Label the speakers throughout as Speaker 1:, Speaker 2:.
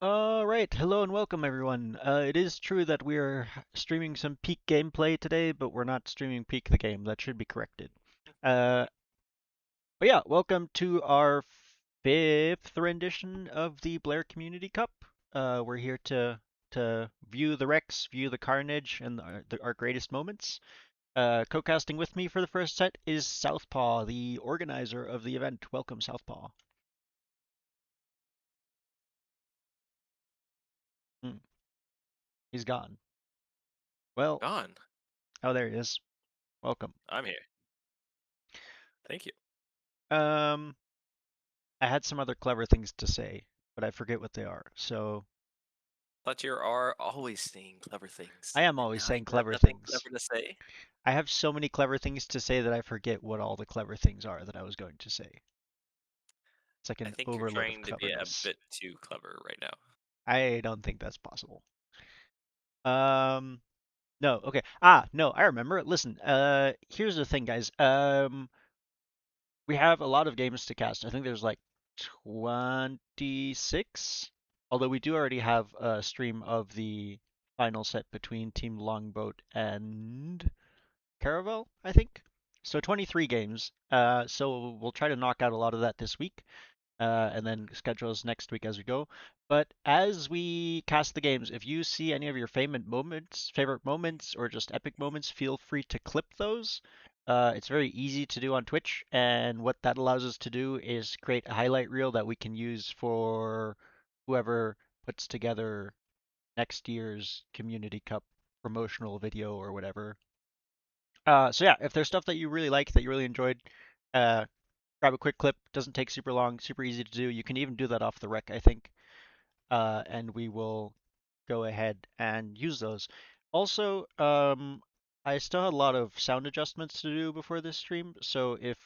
Speaker 1: All right, hello and welcome everyone. It is true that we are streaming some peak gameplay today, but we're not streaming peak the game. That should be corrected. Uh, but yeah, welcome to our fifth rendition of the Blair Community Cup. We're here to view the wrecks, view the carnage, and our greatest moments. Co-casting with me for the first set is Southpaw, the organizer of the event. Welcome, Southpaw. Hmm, he's gone. Well,
Speaker 2: Gone.
Speaker 1: oh, there he is. Welcome.
Speaker 2: I'm here. Thank you.
Speaker 1: Um, I had some other clever things to say, but I forget what they are. So
Speaker 2: Thought you are always saying clever
Speaker 1: I
Speaker 2: things,
Speaker 1: am
Speaker 2: and
Speaker 1: always
Speaker 2: now
Speaker 1: saying
Speaker 2: you have
Speaker 1: clever
Speaker 2: nothing
Speaker 1: things.
Speaker 2: clever to say.
Speaker 1: I have so many clever things to say that I forget what all the clever things are that I was going to say. It's like
Speaker 2: I
Speaker 1: an
Speaker 2: think you're
Speaker 1: overload of
Speaker 2: trying to be a
Speaker 1: cleverness.
Speaker 2: bit too clever right now.
Speaker 1: I don't think that's possible. Um, no, okay. Ah, no, I remember. Listen, here's the thing, guys. We have a lot of games to cast. I think there's like 26. Although we do already have a stream of the final set between Team Longboat and Caravel, I think. So 23 games. So we'll try to knock out a lot of that this week, and then schedules next week as we go. But as we cast the games, if you see any of your favorite moments, or just epic moments, feel free to clip those. It's very easy to do on Twitch, and what that allows us to do is create a highlight reel that we can use for whoever puts together next year's Community Cup promotional video or whatever. So yeah, if there's stuff that you really like, that you really enjoyed, uh, grab a quick clip. Doesn't take super long, super easy to do. You can even do that off the rec, I think. And we will go ahead and use those. Also, I still had a lot of sound adjustments to do before this stream, so if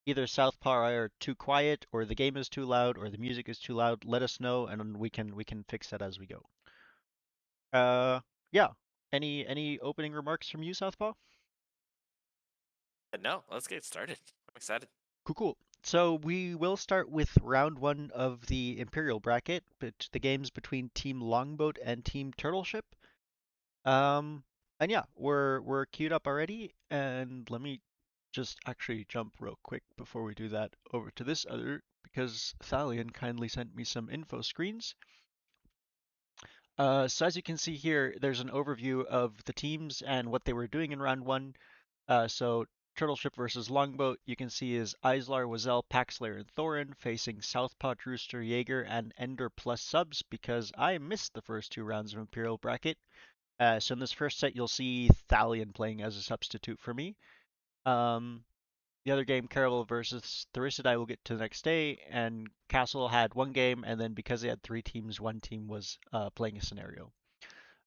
Speaker 1: either Southpaw or I are too quiet, or the game is too loud, or the music is too loud, let us know, and we can fix that as we go. Yeah. Any opening remarks from you, Southpaw?
Speaker 2: But no, let's get started. I'm excited.
Speaker 1: Cool, cool. So we will start with round one of the Imperial bracket, but the games between Team Longboat and Team Turtleship. Um, and yeah, we're queued up already. And let me just actually jump real quick before we do that over to this other, because Thalion kindly sent me some info screens. So as you can see here, there's an overview of the teams and what they were doing in round one. So Turtleship versus Longboat, you can see is Islar, Wazelle, Paxlayer, and Thorin facing Southpaw, Drewster, Jaeger, and Ender plus subs because I missed the first two rounds of Imperial bracket. So in this first set, you'll see Thalion playing as a substitute for me. Um, the other game, Caravel versus Thericidai, we'll get to the next day, and Castle had one game, and then because they had three teams, one team was playing a scenario.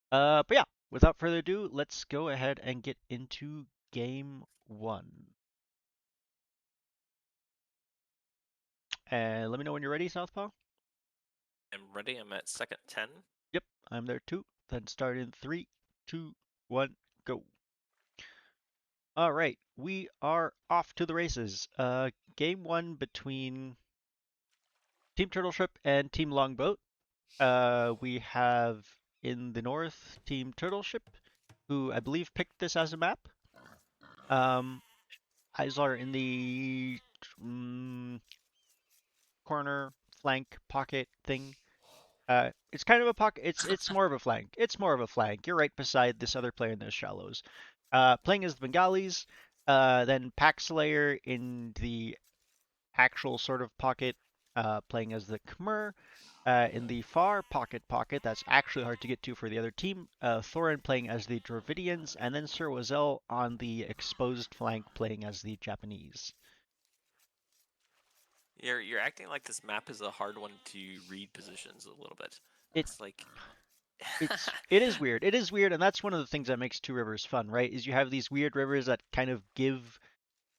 Speaker 1: But yeah, without further ado, let's go ahead and get into game one. And let me know when you're ready, Southpaw.
Speaker 2: I'm ready. I'm at second 10.
Speaker 1: Yep, I'm there too. Then start in three, two, one, go. All right, we are off to the races. Game one between Team Turtleship and Team Longboat. We have in the north Team Turtleship, who I believe picked this as a map. Um, Islar in the mm, corner flank pocket thing. It's kind of a pocket. It's more of a flank. It's more of a flank. You're right beside this other player in those shallows. Playing as the Bengalis. Then Paxlayer in the actual sort of pocket. Playing as the Khmer. In the far pocket, that's actually hard to get to for the other team. Thorin playing as the Dravidians, and then Sir Wazelle on the exposed flank playing as the Japanese.
Speaker 2: You're acting like this map is a hard one to read positions a little bit.
Speaker 1: It
Speaker 2: It's like
Speaker 1: it is weird. It is weird, and that's one of the things that makes Two Rivers fun, right? Is you have these weird rivers that kind of give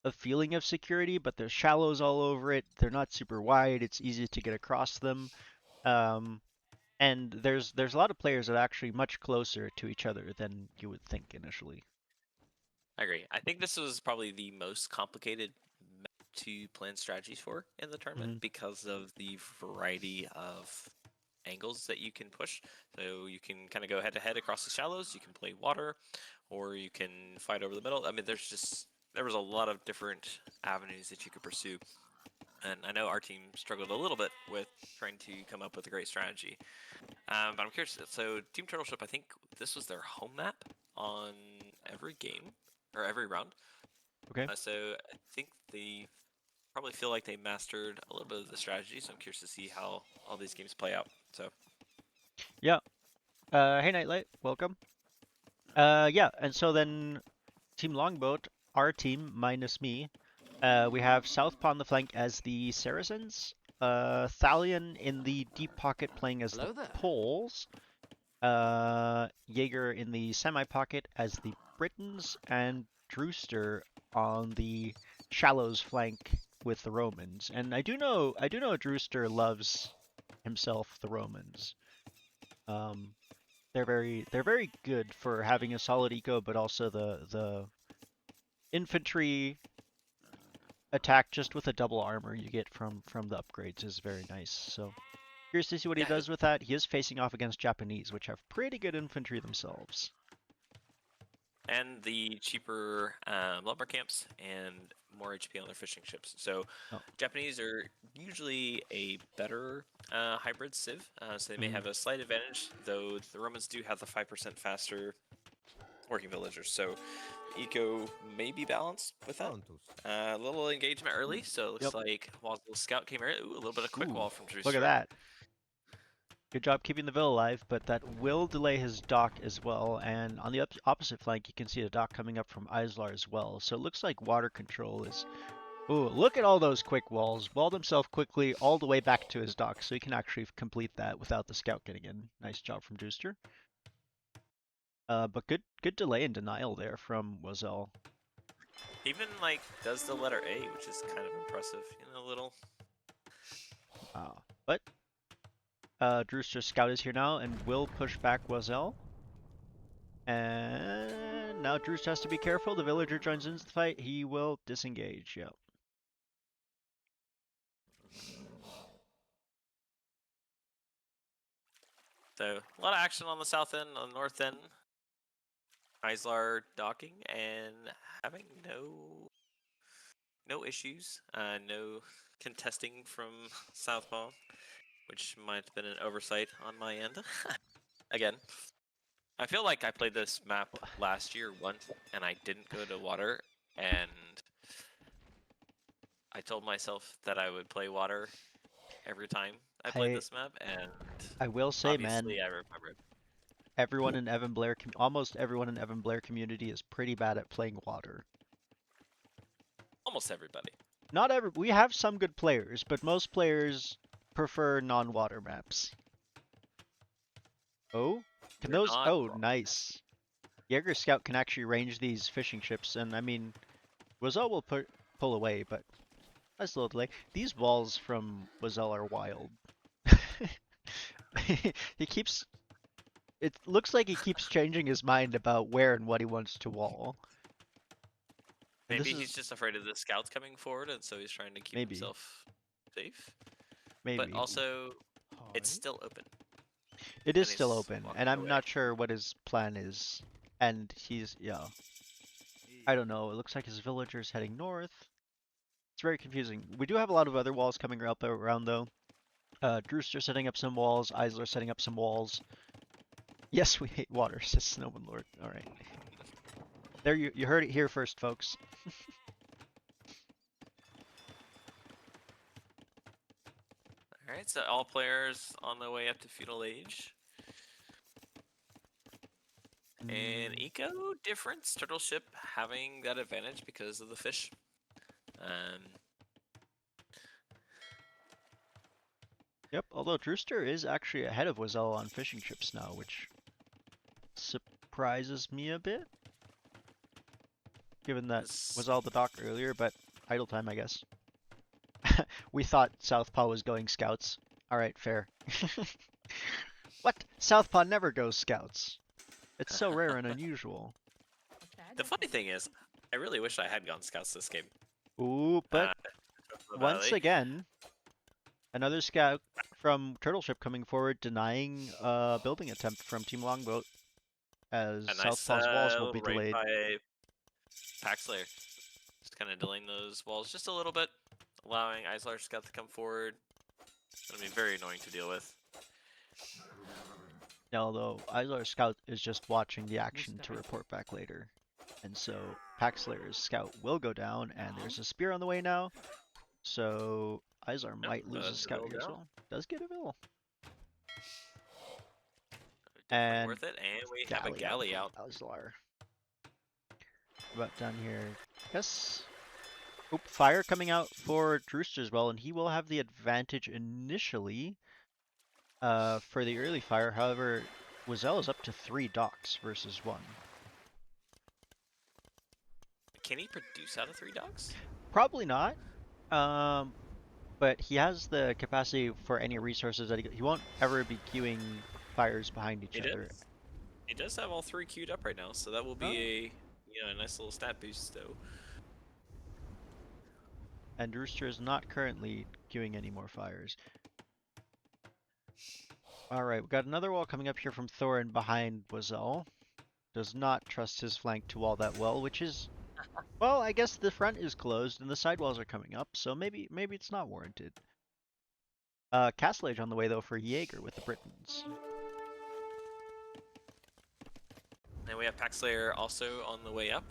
Speaker 1: a feeling of security, but there's shallows all over it. They're not super wide. It's easy to get across them. Um, and there's a lot of players that are actually much closer to each other than you would think initially.
Speaker 2: I agree. I think this was probably the most complicated map to plan strategies for in the tournament
Speaker 1: Hmm.
Speaker 2: because of the variety of angles that you can push. So you can kind of go head to head across the shallows. You can play water, or you can fight over the middle. I mean, there was a lot of different avenues that you could pursue. And I know our team struggled a little bit with trying to come up with a great strategy. But I'm curious. So Team Turtleship, I think this was their home map on every game or every round.
Speaker 1: Okay.
Speaker 2: So I think they probably feel like they mastered a little bit of the strategy. So I'm curious to see how all these games play out. So
Speaker 1: Yeah. Hey Nightlight, welcome. Yeah, and so then Team Longboat, our team minus me, we have Southpaw on the flank as the Saracens, Thalion in the deep pocket playing as the
Speaker 3: Hello there.
Speaker 1: Poles, Jaeger in the semi-pocket as the Britons, and Drewster on the shallows flank with the Romans. And I do know Drewster loves himself the Romans. Um, they're very good for having a solid eco, but also the infantry attack just with a double armor you get from the upgrades is very nice. So curious to see what he
Speaker 2: yeah,
Speaker 1: does with that. He is facing off against Japanese, which have pretty good infantry themselves.
Speaker 2: and the cheaper lumber camps and more HP on their fishing ships. So
Speaker 1: Oh,
Speaker 2: Japanese are usually a better hybrid civ, so they may
Speaker 1: mhm.
Speaker 2: have a slight advantage, though the Romans do have the 5% faster working villagers. So eco may be balanced with that.
Speaker 3: Prontos.
Speaker 2: A little engagement early, so it looks
Speaker 1: Yep.
Speaker 2: like Wazzle's scout came early. Ooh, a little bit of quick
Speaker 1: Ooh,
Speaker 2: wall from
Speaker 1: look at
Speaker 2: Drewster.
Speaker 1: that. Good job keeping the Ville alive, but that will delay his dock as well. And on the opposite flank, you can see a dock coming up from Islar as well. So it looks like water control is. Ooh, look at all those quick walls. Walled himself quickly all the way back to his dock, so he can actually complete that without the scout getting in. Nice job from Dooster. But good delay and denial there from Wazell.
Speaker 2: Even like does the letter A, which is kind of impressive. You know, a little.
Speaker 1: But Drewster's scout is here now and will push back Wazell. And now Drewster has to be careful. The villager joins into the fight. He will disengage. Yep.
Speaker 2: So a lot of action on the south end, on the north end. Islar docking and having no issues, no contesting from Southpaw, which might have been an oversight on my end. Again, I feel like I played this map last year once and I didn't go to water, and I told myself that I would play water every time I played
Speaker 1: I
Speaker 2: this map, and
Speaker 1: I will say, man,
Speaker 2: obviously I remembered.
Speaker 1: everyone in Evan Blair, almost everyone in Evan Blair community is pretty bad at playing water.
Speaker 2: Almost everybody.
Speaker 1: Not every, we have some good players, but most players prefer non-water maps. Oh, can
Speaker 2: You're
Speaker 1: those?
Speaker 2: not
Speaker 1: Oh,
Speaker 2: wrong.
Speaker 1: nice. Jaeger Scout can actually range these fishing ships, and I mean, Wazell will pull away, but nice little delay. These walls from Wazell are wild. He keeps. It looks like he keeps changing his mind about where and what he wants to wall. And this
Speaker 2: Maybe he's
Speaker 1: is
Speaker 2: just afraid of the scouts coming forward, and so he's trying to keep
Speaker 1: maybe,
Speaker 2: himself safe. But
Speaker 1: maybe.
Speaker 2: also, it's
Speaker 3: Hi.
Speaker 2: still open,
Speaker 1: It is
Speaker 2: and
Speaker 1: still
Speaker 2: he's
Speaker 1: open, and
Speaker 2: walking
Speaker 1: I'm
Speaker 2: away.
Speaker 1: not sure what his plan is. And he's, yeah, I don't know. It looks like his villager's heading north. It's very confusing. We do have a lot of other walls coming up around though. Drewster setting up some walls. Isler setting up some walls. Yes, we hate water, says Snowman Lord. All right, there you heard it here first, folks.
Speaker 2: All right, so all players on the way up to feudal age. And eco difference, turtle ship having that advantage because of the fish. Um,
Speaker 1: Yep. Although Drewster is actually ahead of Wazell on fishing ships now, which surprises me a bit, given that
Speaker 2: this,
Speaker 1: was all the dock earlier. But idle time, I guess. We thought Southpaw was going scouts. All right, fair. What? Southpaw never goes scouts. It's so rare and unusual.
Speaker 2: the funny thing is, I really wish I had gone scouts this game.
Speaker 1: Ooh, but
Speaker 2: Uh, the
Speaker 1: once
Speaker 2: Valley.
Speaker 1: again, another scout from Turtle Ship coming forward, denying a building attempt from Team Longboat, as
Speaker 2: A nice
Speaker 1: Southpaw's walls will be
Speaker 2: little raid
Speaker 1: delayed.
Speaker 2: by Paxlayer. Just kind of delaying those walls just a little bit, allowing Islar Scout to come forward. It's gonna be very annoying to deal with.
Speaker 1: Although Islar Scout is just watching the action to report back later. And so Paxlayer's scout will go down, and there's a spear on the way now. So Islar
Speaker 2: Yep,
Speaker 1: might lose a scout here as
Speaker 2: down.
Speaker 1: well. Does get a Vil.
Speaker 2: Definitely
Speaker 1: And
Speaker 2: worth it. And we have a galley out.
Speaker 1: Islar. About done here. Yes. Oop, fire coming out for Drooster as well, and he will have the advantage initially for the early fire. However, Wazelle is up to 3 docks versus 1.
Speaker 2: Can he produce out of 3 docks?
Speaker 1: Probably not. But he has the capacity for any resources that he won't ever be queuing fires behind each other.
Speaker 2: He does have all 3 queued up right now, so that will be a nice little stat boost though.
Speaker 1: And Rooster is not currently queuing any more fires. Alright, we've got another wall coming up here from Thorin behind Wazelle. Does not trust his flank to wall that well, which is, well, I guess the front is closed and the side walls are coming up, so maybe it's not warranted. Castle Age on the way though for Jaeger with the Britons.
Speaker 2: And we have Paxlayer also on the way up.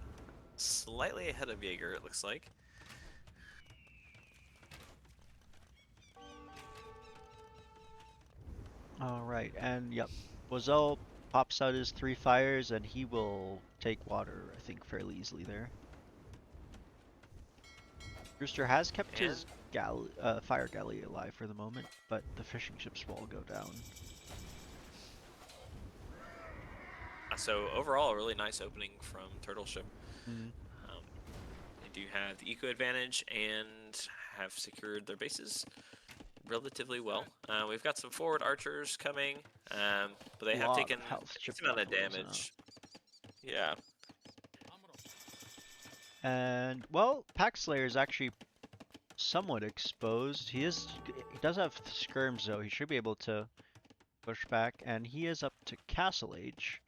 Speaker 2: Slightly ahead of Jaeger, it looks like.
Speaker 1: Alright, and yep, Wazelle pops out his 3 fires and he will take water, I think, fairly easily there. Rooster has kept his fire galley alive for the moment, but the fishing ships will all go down.
Speaker 2: So overall, a really nice opening from Turtle Ship.
Speaker 1: Mm-hmm.
Speaker 2: They do have the eco advantage and have secured their bases relatively well. We've got some forward archers coming, but they have taken a decent amount of damage. Yeah.
Speaker 1: And well, Paxlayer is actually somewhat exposed. He does have skirms though. He should be able to push back, and he is up to Castle Age.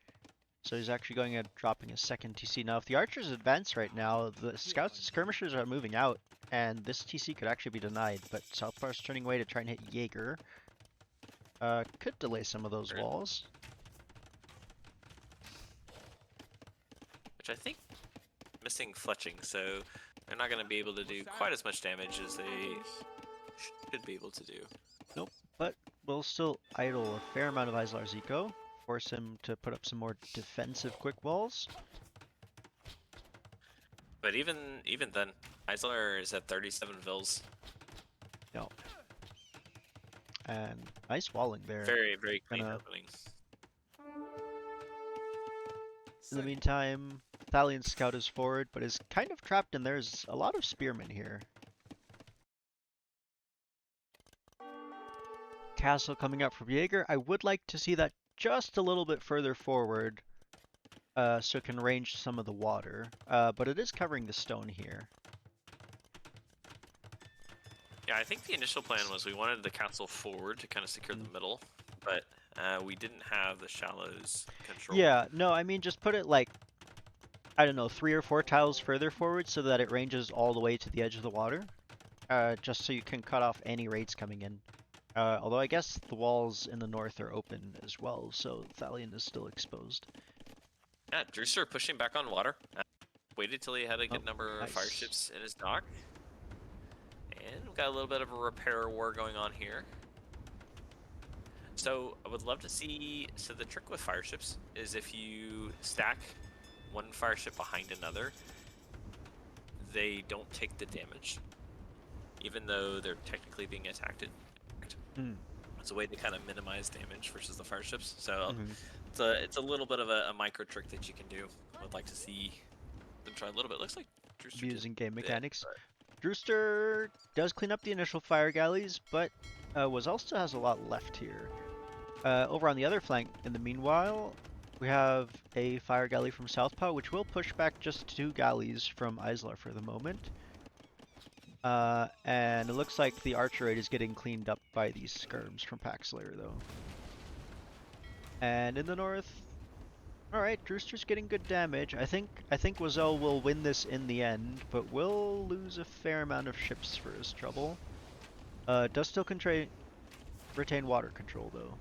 Speaker 1: So he's actually going and dropping a second TC. Now, if the archers advance right now, the scouts and skirmishers are moving out, and this TC could actually be denied. But Southpar's turning away to try and hit Jaeger. Could delay some of those walls.
Speaker 2: Which I think missing fletching, so they're not going to be able to do quite as much damage as they should be able to do.
Speaker 1: Nope, but we'll still idle a fair amount of Islar's eco. Force him to put up some more defensive quick walls.
Speaker 2: But even then, Islar is at 37 Vils.
Speaker 1: No. And nice walling there.
Speaker 2: Very, very clean opening.
Speaker 1: In the meantime, Thalion Scout is forward, but is kind of trapped, and there's a lot of spearmen here. Castle coming up from Jaeger. I would like to see that just a little bit further forward, so it can range some of the water, but it is covering the stone here.
Speaker 2: Yeah, I think the initial plan was we wanted the castle forward to kind of secure the middle, but we didn't have the shallows controlled.
Speaker 1: Yeah, no, I mean just put it like, I don't know, 3 or 4 tiles further forward so that it ranges all the way to the edge of the water, just so you can cut off any raids coming in. Although I guess the walls in the north are open as well, so Thalion is still exposed.
Speaker 2: Yeah, Drooster pushing back on water. Waited till he had a good number of fire ships in his dock. And we've got a little bit of a repair war going on here. So I would love to see, so the trick with fire ships is if you stack one fire ship behind another, they don't take the damage, even though they're technically being attacked. It's a way to kind of minimize damage versus the fire ships. So it's a little bit of a micro trick that you can do. I would like to see them try a little bit. Looks like Drooster
Speaker 1: using game mechanics. Drooster does clean up the initial fire galleys, but Wazelle still has a lot left here. Over on the other flank, in the meanwhile, we have a fire galley from Southpaw, which will push back just 2 galleys from Islar for the moment. And it looks like the archer rate is getting cleaned up by these skirms from Paxlayer, though. And in the north, all right, Drewster's getting good damage. I think Wazelle will win this in the end, but will lose a fair amount of ships for his trouble. Does still retain water control though.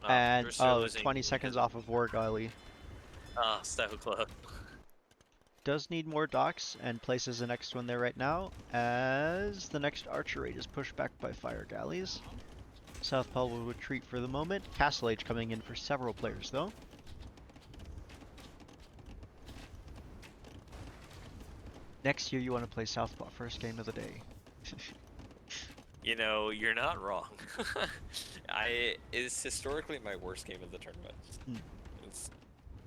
Speaker 2: Oh,
Speaker 1: And
Speaker 2: Drewster
Speaker 1: oh,
Speaker 2: losing
Speaker 1: 20
Speaker 2: his.
Speaker 1: seconds off of War Galley.
Speaker 2: Ah, so close.
Speaker 1: Does need more docks and places the next one there right now, as the next archer rate is pushed back by fire galleys. Southpaw will retreat for the moment. Castle Age coming in for several players though. Next year you want to play Southpaw first game of the day.
Speaker 2: You know, you're not wrong. It's historically my worst game of the tournament.
Speaker 1: Hmm.
Speaker 2: It's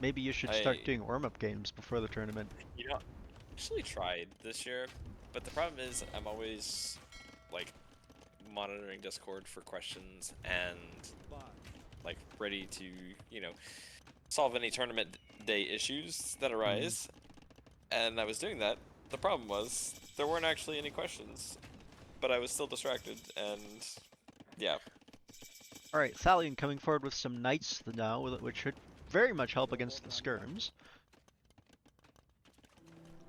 Speaker 1: Maybe you should
Speaker 2: I
Speaker 1: start doing warm-up games before the tournament.
Speaker 2: you know actually tried this year, but the problem is I'm always like monitoring Discord for questions and like ready to solve any tournament day issues that arise. And I was doing that. The problem was there weren't actually any questions, but I was still distracted, and yeah.
Speaker 1: Alright, Thalion coming forward with some knights now, which should very much help against the skirms.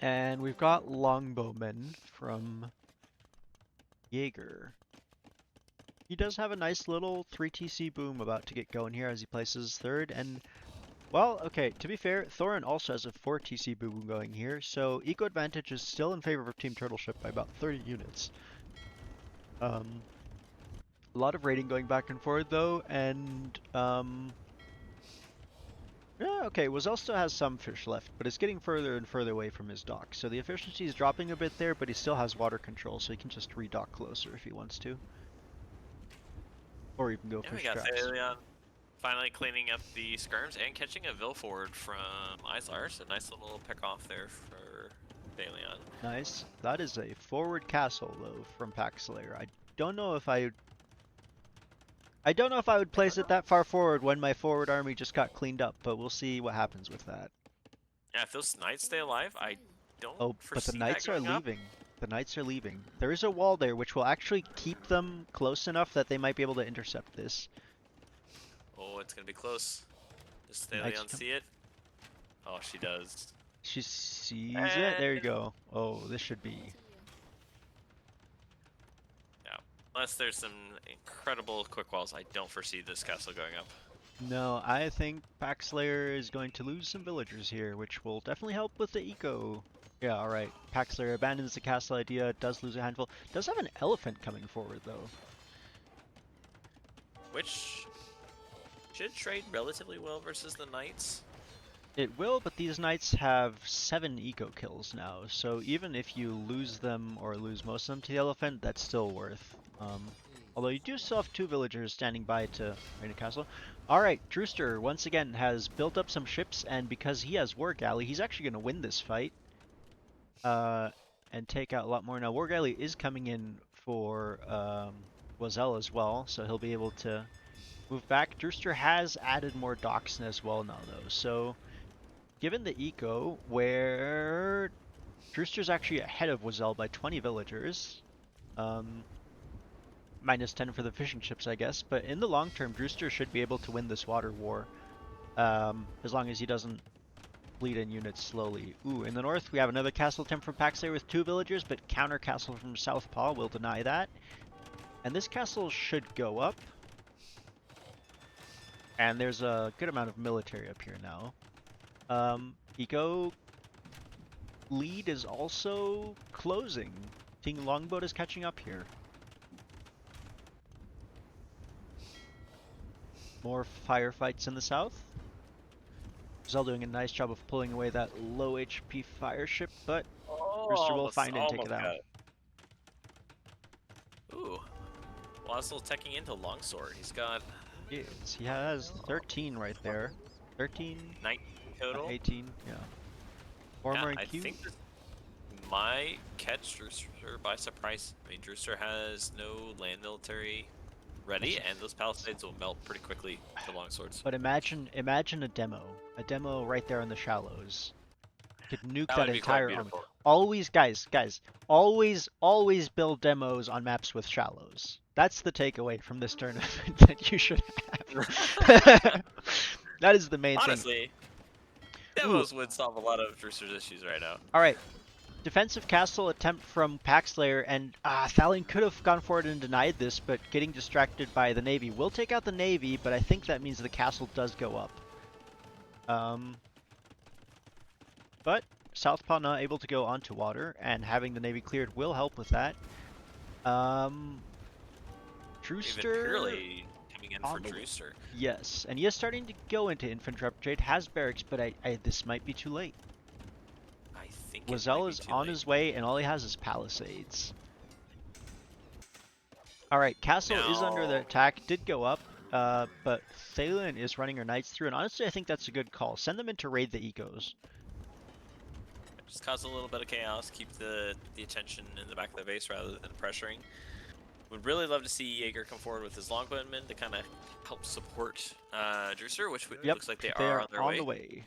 Speaker 1: And we've got longbowmen from Jaeger. He does have a nice little 3TC boom about to get going here as he places third, and well, okay, to be fair, Thorin also has a 4TC boom going here, so eco advantage is still in favor of Team Turtleship by about 30 units. A lot of rating going back and forward though, and yeah, okay, Wazelle still has some fish left, but it's getting further and further away from his dock. So the efficiency is dropping a bit there, but he still has water control, so he can just redock closer if he wants to. Or even go
Speaker 2: And we
Speaker 1: fish
Speaker 2: got
Speaker 1: traps.
Speaker 2: Thalion finally cleaning up the skirms and catching a Vilford from Islar, so nice little pick off there for Thalion.
Speaker 1: Nice. That is a forward castle though from Paxlayer. Don't know if I don't know if I would place it that far forward when my forward army just got cleaned up, but we'll see what happens with that.
Speaker 2: Yeah, if those knights stay alive, I don't
Speaker 1: Oh, but the
Speaker 2: foresee that
Speaker 1: knights are
Speaker 2: going up.
Speaker 1: leaving. The knights are leaving. There is a wall there which will actually keep them close enough that they might be able to intercept this.
Speaker 2: Oh, it's gonna be close. Does
Speaker 1: Knights
Speaker 2: Thalion see it? Oh, she does.
Speaker 1: She sees it.
Speaker 2: And
Speaker 1: There you go. Oh, this should be.
Speaker 2: yeah, unless there's some incredible quick walls, I don't foresee this castle going up.
Speaker 1: No, I think Paxlayer is going to lose some villagers here, which will definitely help with the eco. Yeah, alright. Paxlayer abandons the castle idea, does lose a handful. Does have an elephant coming forward, though.
Speaker 2: Which should trade relatively well versus the knights.
Speaker 1: It will, but these knights have 7 eco kills now, so even if you lose them or lose most of them to the elephant, that's still worth. Although you do still have 2 villagers standing by to raid a castle. Alright, Drewster once again has built up some ships, and because he has War Galley, he's actually going to win this fight. And take out a lot more. Now, War Galley is coming in for Wazelle as well, so he'll be able to move back. Drewster has added more docks as well now, though, so given the eco, where Drewster's actually ahead of Wazelle by 20 villagers, minus 10 for the fishing ships, I guess, but in the long term, Drewster should be able to win this water war, as long as he doesn't bleed in units slowly. Ooh, in the north, we have another castle attempt from Paxlayer with 2 villagers, but counter castle from Southpaw will deny that. And this castle should go up. And there's a good amount of military up here now. Eco lead is also closing. Seeing Longboat is catching up here. More firefights in the south. Zell doing a nice job of pulling away that low HP fire ship, but Rooster will find it and take it out.
Speaker 2: Ooh, Wazzle teching into Longsword. He's got
Speaker 1: Yes, he has 13 right there. 13,
Speaker 2: 19 total.
Speaker 1: 18, yeah. Former
Speaker 2: I
Speaker 1: IQ.
Speaker 2: think this might catch Drewster by surprise. I mean, Drewster has no land military ready, and those palisades will melt pretty quickly to longswords.
Speaker 1: But imagine a demo right there in the shallows. Could nuke
Speaker 2: That
Speaker 1: that
Speaker 2: would be quite
Speaker 1: entire army.
Speaker 2: beautiful.
Speaker 1: Always, guys, always build demos on maps with shallows. That's the takeaway from this tournament that you should have. That is the main thing.
Speaker 2: Honestly,
Speaker 1: Ooh,
Speaker 2: demos would solve a lot of Drewster's issues right now.
Speaker 1: all right. Defensive castle attempt from Paxlayer, and Thalion could have gone forward and denied this, but getting distracted by the Navy. We'll take out the Navy, but I think that means the castle does go up. But Southpaw not able to go onto water, and having the Navy cleared will help with that.
Speaker 2: Even
Speaker 1: Drewster
Speaker 2: Purely coming in for Drewster.
Speaker 1: Yes, and he is starting to go into infantry upgrade, has barracks, but this might be too late.
Speaker 2: I think it might
Speaker 1: Wazelle
Speaker 2: be
Speaker 1: is
Speaker 2: too
Speaker 1: on
Speaker 2: late.
Speaker 1: his way, and all he has is palisades. Alright, castle is under the attack, did go up, but Thalion is running her knights through, and honestly I think that's a good call. Send them in to raid the ecos.
Speaker 2: Just cause a little bit of chaos, keep the attention in the back of the base rather than pressuring. Would really love to see Jaeger come forward with his longbowmen to kind of help support Drewster, which looks like they are on their way.
Speaker 1: the way.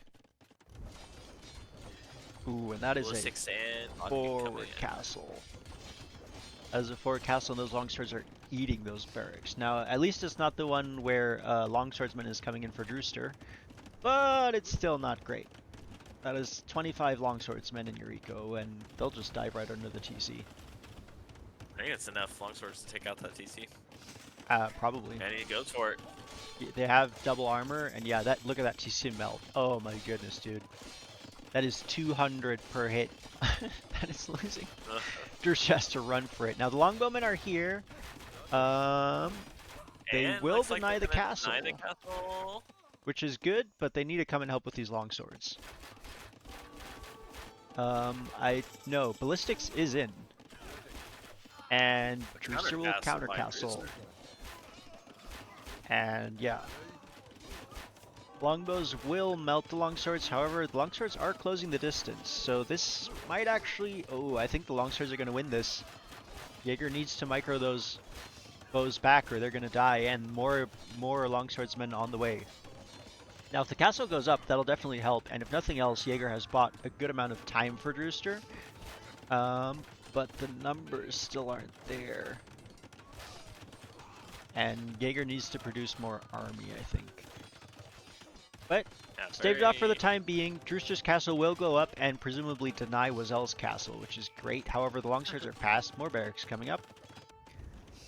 Speaker 1: Ooh, and that is a
Speaker 2: Ballistics and
Speaker 1: forward castle. As a forward castle, and those longswords are eating those barracks. Now, at least it's not the one where longswordsman is coming in for Drewster, but it's still not great. That is 25 longswordsmen in your eco, and they'll just dive right under the TC.
Speaker 2: I think it's enough longswords to take out that TC.
Speaker 1: Probably.
Speaker 2: And he goes for it.
Speaker 1: They have double armor, and yeah, look at that TC melt. Oh my goodness, dude. That is 200 per hit. That is losing. Drewster has to run for it. Now the longbowmen are here. They will deny the castle. Which is good, but they need to come and help with these longswords. I know ballistics is in, and Drewster will counter castle. And yeah, longbows will melt the longswords. However, the longswords are closing the distance, so this might actually. Oh, I think the longswords are going to win this. Jaeger needs to micro those bows back, or they're going to die, and more longswordsmen on the way. Now, if the castle goes up, that'll definitely help, and if nothing else, Jaeger has bought a good amount of time for Drewster. But the numbers still aren't there. And Jaeger needs to produce more army, I think. But, staved off for the time being. Drewster's castle will go up and presumably deny Wazelle's castle, which is great. However, the longswords are past, more barracks coming up.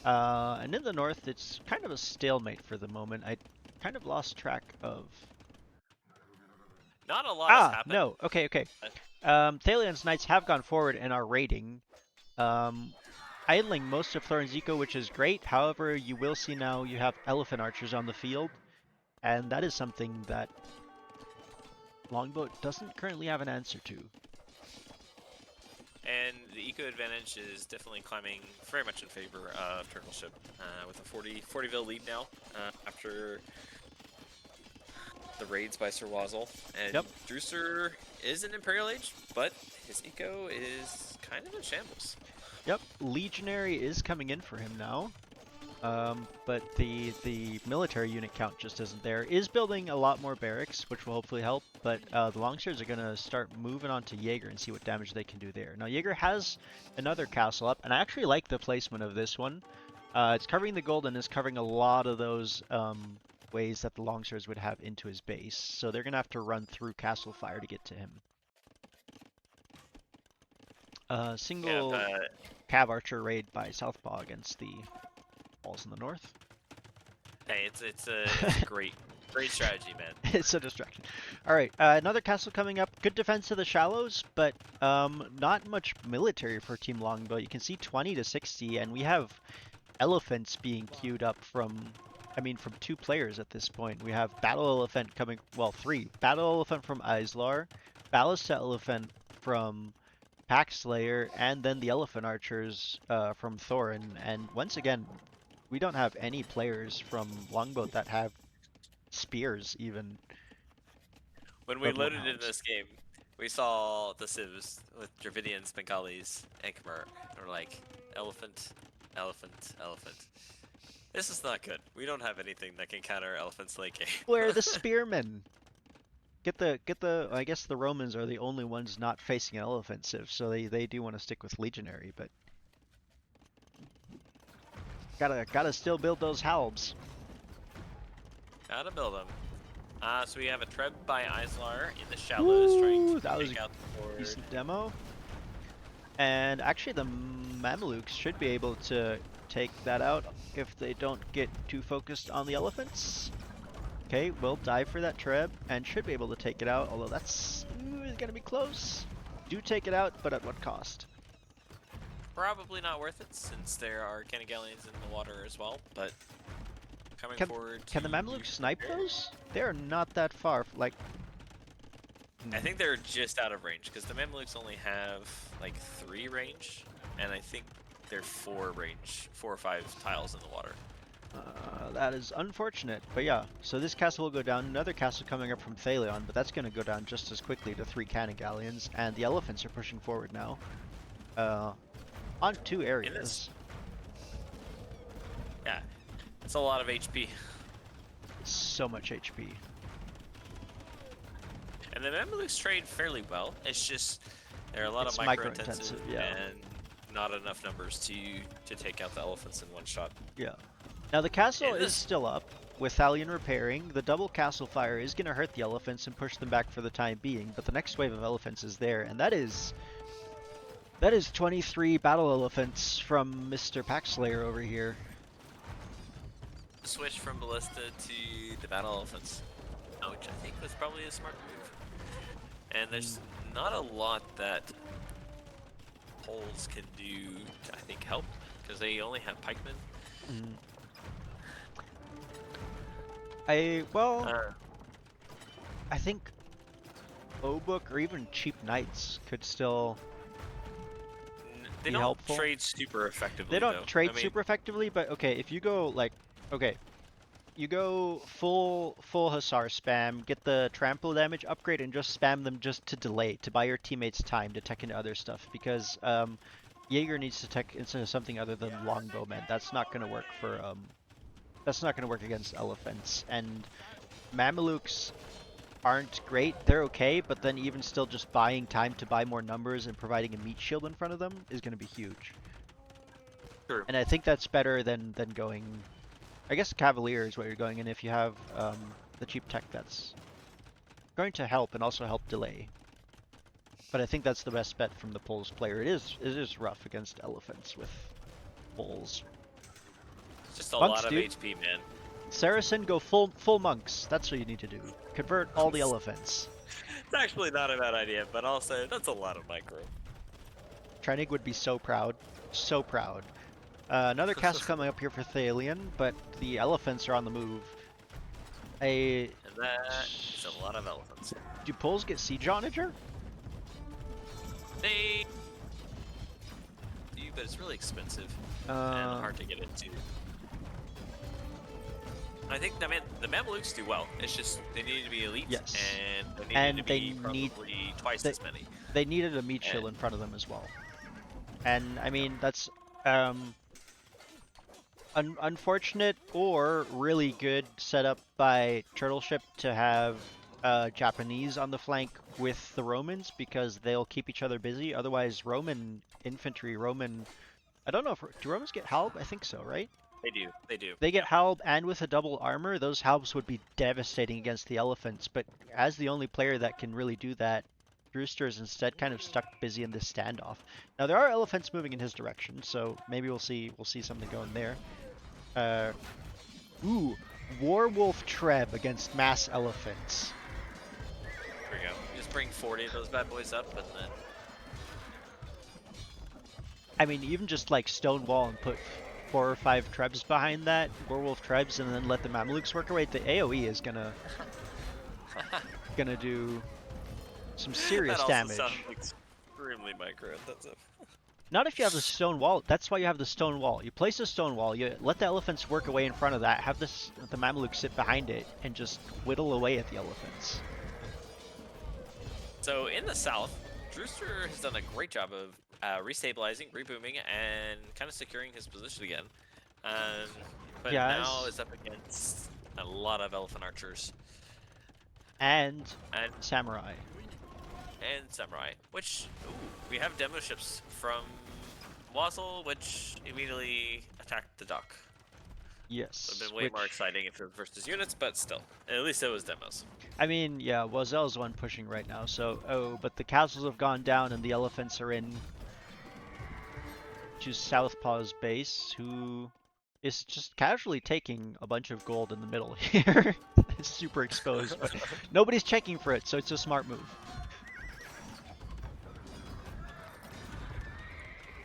Speaker 1: And in the north, it's kind of a stalemate for the moment. I kind of lost track of...
Speaker 2: Not a lot has happened.
Speaker 1: No. Okay. Thalion's knights have gone forward and are raiding. Idling most of Thorin's eco, which is great. However, you will see now you have elephant archers on the field. And that is something that Longboat doesn't currently have an answer to.
Speaker 2: And the eco advantage is definitely climbing very much in favor of Turtle Ship with a 40 lead now after the raids by Sir Wazzle. And Drewster is an Imperial Age, but his eco is kind of in shambles.
Speaker 1: Yep, Legionary is coming in for him now. But the military unit count just isn't there. Is building a lot more barracks, which will hopefully help, but the longswords are going to start moving on to Jaeger and see what damage they can do there. Now, Jaeger has another castle up, and I actually like the placement of this one. It's covering the gold and is covering a lot of those ways that the longswords would have into his base, so they're going to have to run through castle fire to get to him. Single cav archer raid by Southpaw against the walls in the north.
Speaker 2: Hey, it's a great strategy, man.
Speaker 1: It's a distraction. Alright, another castle coming up. Good defense of the shallows, but not much military for Team Longbow. You can see 20 to 60, and we have elephants being queued up from two players at this point. We have Battle Elephant coming, well, 3. Battle Elephant from Islar, Ballista Elephant from Packslayer, and then the Elephant Archers from Thorin. And once again, we don't have any players from Longboat that have spears, even.
Speaker 2: When we loaded in this game, we saw the civs with Dravidians, Bengalis, and Khmer. And we're like, elephant, elephant, elephant. This is not good. We don't have anything that can counter elephants late game.
Speaker 1: Where are the spearmen? get the. I guess the Romans are the only ones not facing an offensive, so they do want to stick with legionary, but gotta still build those halbs.
Speaker 2: Gotta build them. So we have a Treb by Islar in the shallows trying
Speaker 1: Ooh,
Speaker 2: to
Speaker 1: that was
Speaker 2: take out the board.
Speaker 1: decent demo. And actually, the Mamelukes should be able to take that out if they don't get too focused on the elephants. Okay, we'll dive for that Treb and should be able to take it out, although that's gonna be close. Do take it out, but at what cost?
Speaker 2: Probably not worth it since there are Canigalians in the water as well, but coming forward
Speaker 1: Can the
Speaker 2: to
Speaker 1: Mamelukes snipe those? They're not that far, like...
Speaker 2: I think they're just out of range because the Mamluks only have like 3 range, and I think they're 4 range, 4 or 5 tiles in the water.
Speaker 1: That is unfortunate, but yeah. So this castle will go down. Another castle coming up from Thalion, but that's going to go down just as quickly to 3 cannon galleons, and the elephants are pushing forward now. On 2 areas.
Speaker 2: Yeah, it's a lot of HP.
Speaker 1: So much HP.
Speaker 2: And the Mamluks trade fairly well. It's just there are a lot
Speaker 1: It's
Speaker 2: of micro-intensive
Speaker 1: yeah.
Speaker 2: and not enough numbers to take out the elephants in one shot.
Speaker 1: Yeah. Now the castle is still up with Thalion repairing. The double castle fire is going to hurt the elephants and push them back for the time being, but the next wave of elephants is there, and that is 23 battle elephants from Mr. Packslayer over here.
Speaker 2: Switch from ballista to the battle elephants, which I think was probably a smart move. And there's not a lot that Poles can do to, I think, help, because they only have pikemen.
Speaker 1: I think Obook or even cheap knights could still
Speaker 2: they
Speaker 1: be
Speaker 2: don't
Speaker 1: helpful.
Speaker 2: Trade super effectively.
Speaker 1: They don't
Speaker 2: though.
Speaker 1: trade
Speaker 2: I mean,
Speaker 1: super effectively, but okay, if you go like, okay, you go full Hussar spam, get the trample damage upgrade, and just spam them just to delay, to buy your teammates time to tech into other stuff, because Jaeger needs to tech into something other than Longbowmen. That's not gonna work for that's not gonna work against elephants, and Mamelukes aren't great. They're okay, but then even still just buying time to buy more numbers and providing a meat shield in front of them is gonna be huge.
Speaker 2: True.
Speaker 1: And I think that's better than going... I guess Cavalier is what you're going in if you have the cheap tech that's going to help and also help delay. But I think that's the best bet from the Poles player. It is rough against elephants with Poles.
Speaker 2: Just a
Speaker 1: Monks,
Speaker 2: lot of
Speaker 1: dude.
Speaker 2: HP, man.
Speaker 1: Saracen, go full monks. That's what you need to do. Convert all the elephants.
Speaker 2: It's actually not a bad idea, but also that's a lot of micro.
Speaker 1: Trenig would be so proud. So proud. Another castle coming up here for Thalion, but the elephants are on the move.
Speaker 2: And that is a lot of elephants.
Speaker 1: Do Poles get siege onager?
Speaker 2: They do, but it's really expensive and hard to get into. I think the Mamelukes do well. It's just they need to be elite,
Speaker 1: Yes.
Speaker 2: and they need to be probably twice as many.
Speaker 1: They needed a meat shield in front of them as well. And I mean that's unfortunate or really good setup by Turtleship to have Japanese on the flank with the Romans, because they'll keep each other busy. Otherwise, Roman infantry, I don't know if do Romans get halb? I think so, right?
Speaker 2: They do. They do.
Speaker 1: They get halb, and with a double armor, those halbs would be devastating against the elephants. But as the only player that can really do that, Drewster is instead kind of stuck busy in this standoff. Now there are elephants moving in his direction, so maybe we'll see something going there. Ooh, Warwolf Treb against mass elephants.
Speaker 2: Here we go. Just bring 40 of those bad boys up, and then.
Speaker 1: I mean, even just like stone wall and put 4 or 5 Trebs behind that, Warwolf Trebs, and then let the Mamelukes work away. The AoE is gonna do some serious damage.
Speaker 2: Sounds extremely micro-intensive.
Speaker 1: Not if you have the stone wall. That's why you have the stone wall. You place a stone wall, you let the elephants work away in front of that, have the Mamelukes sit behind it, and just whittle away at the elephants.
Speaker 2: So in the south, Drewster has done a great job of restabilizing, rebooming, and kind of securing his position again. But now is up against a lot of elephant archers.
Speaker 1: And
Speaker 2: and
Speaker 1: samurai.
Speaker 2: samurai, which we have demo ships from Wazzle, which immediately attacked the dock. It would
Speaker 1: Yes,
Speaker 2: have been way
Speaker 1: which
Speaker 2: more exciting if it was versus units, but still, at least it was demos.
Speaker 1: I mean, yeah, Wazel's the one pushing right now. So, oh, but the castles have gone down and the elephants are in to Southpaw's base, who is just casually taking a bunch of gold in the middle here. It's super exposed, but nobody's checking for it, so it's a smart move.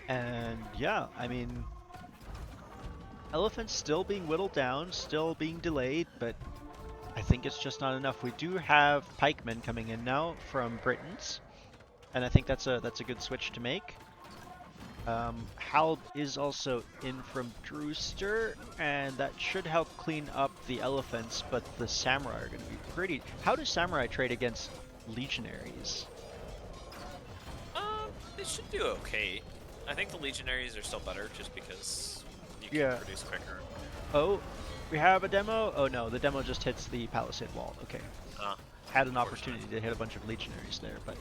Speaker 1: And yeah, I mean, elephants still being whittled down, still being delayed, but I think it's just not enough. We do have pikemen coming in now from Britons, and I think that's a good switch to make. Hal is also in from Drewster, and that should help clean up the elephants, but the samurai are going to be pretty... How do samurai trade against legionaries?
Speaker 2: It should do okay. I think the legionaries are still better just because you can
Speaker 1: Yeah.
Speaker 2: produce quicker.
Speaker 1: Oh, we have a demo? Oh no, the demo just hits the palisade wall. Okay. Had an opportunity to hit a bunch of legionaries there, but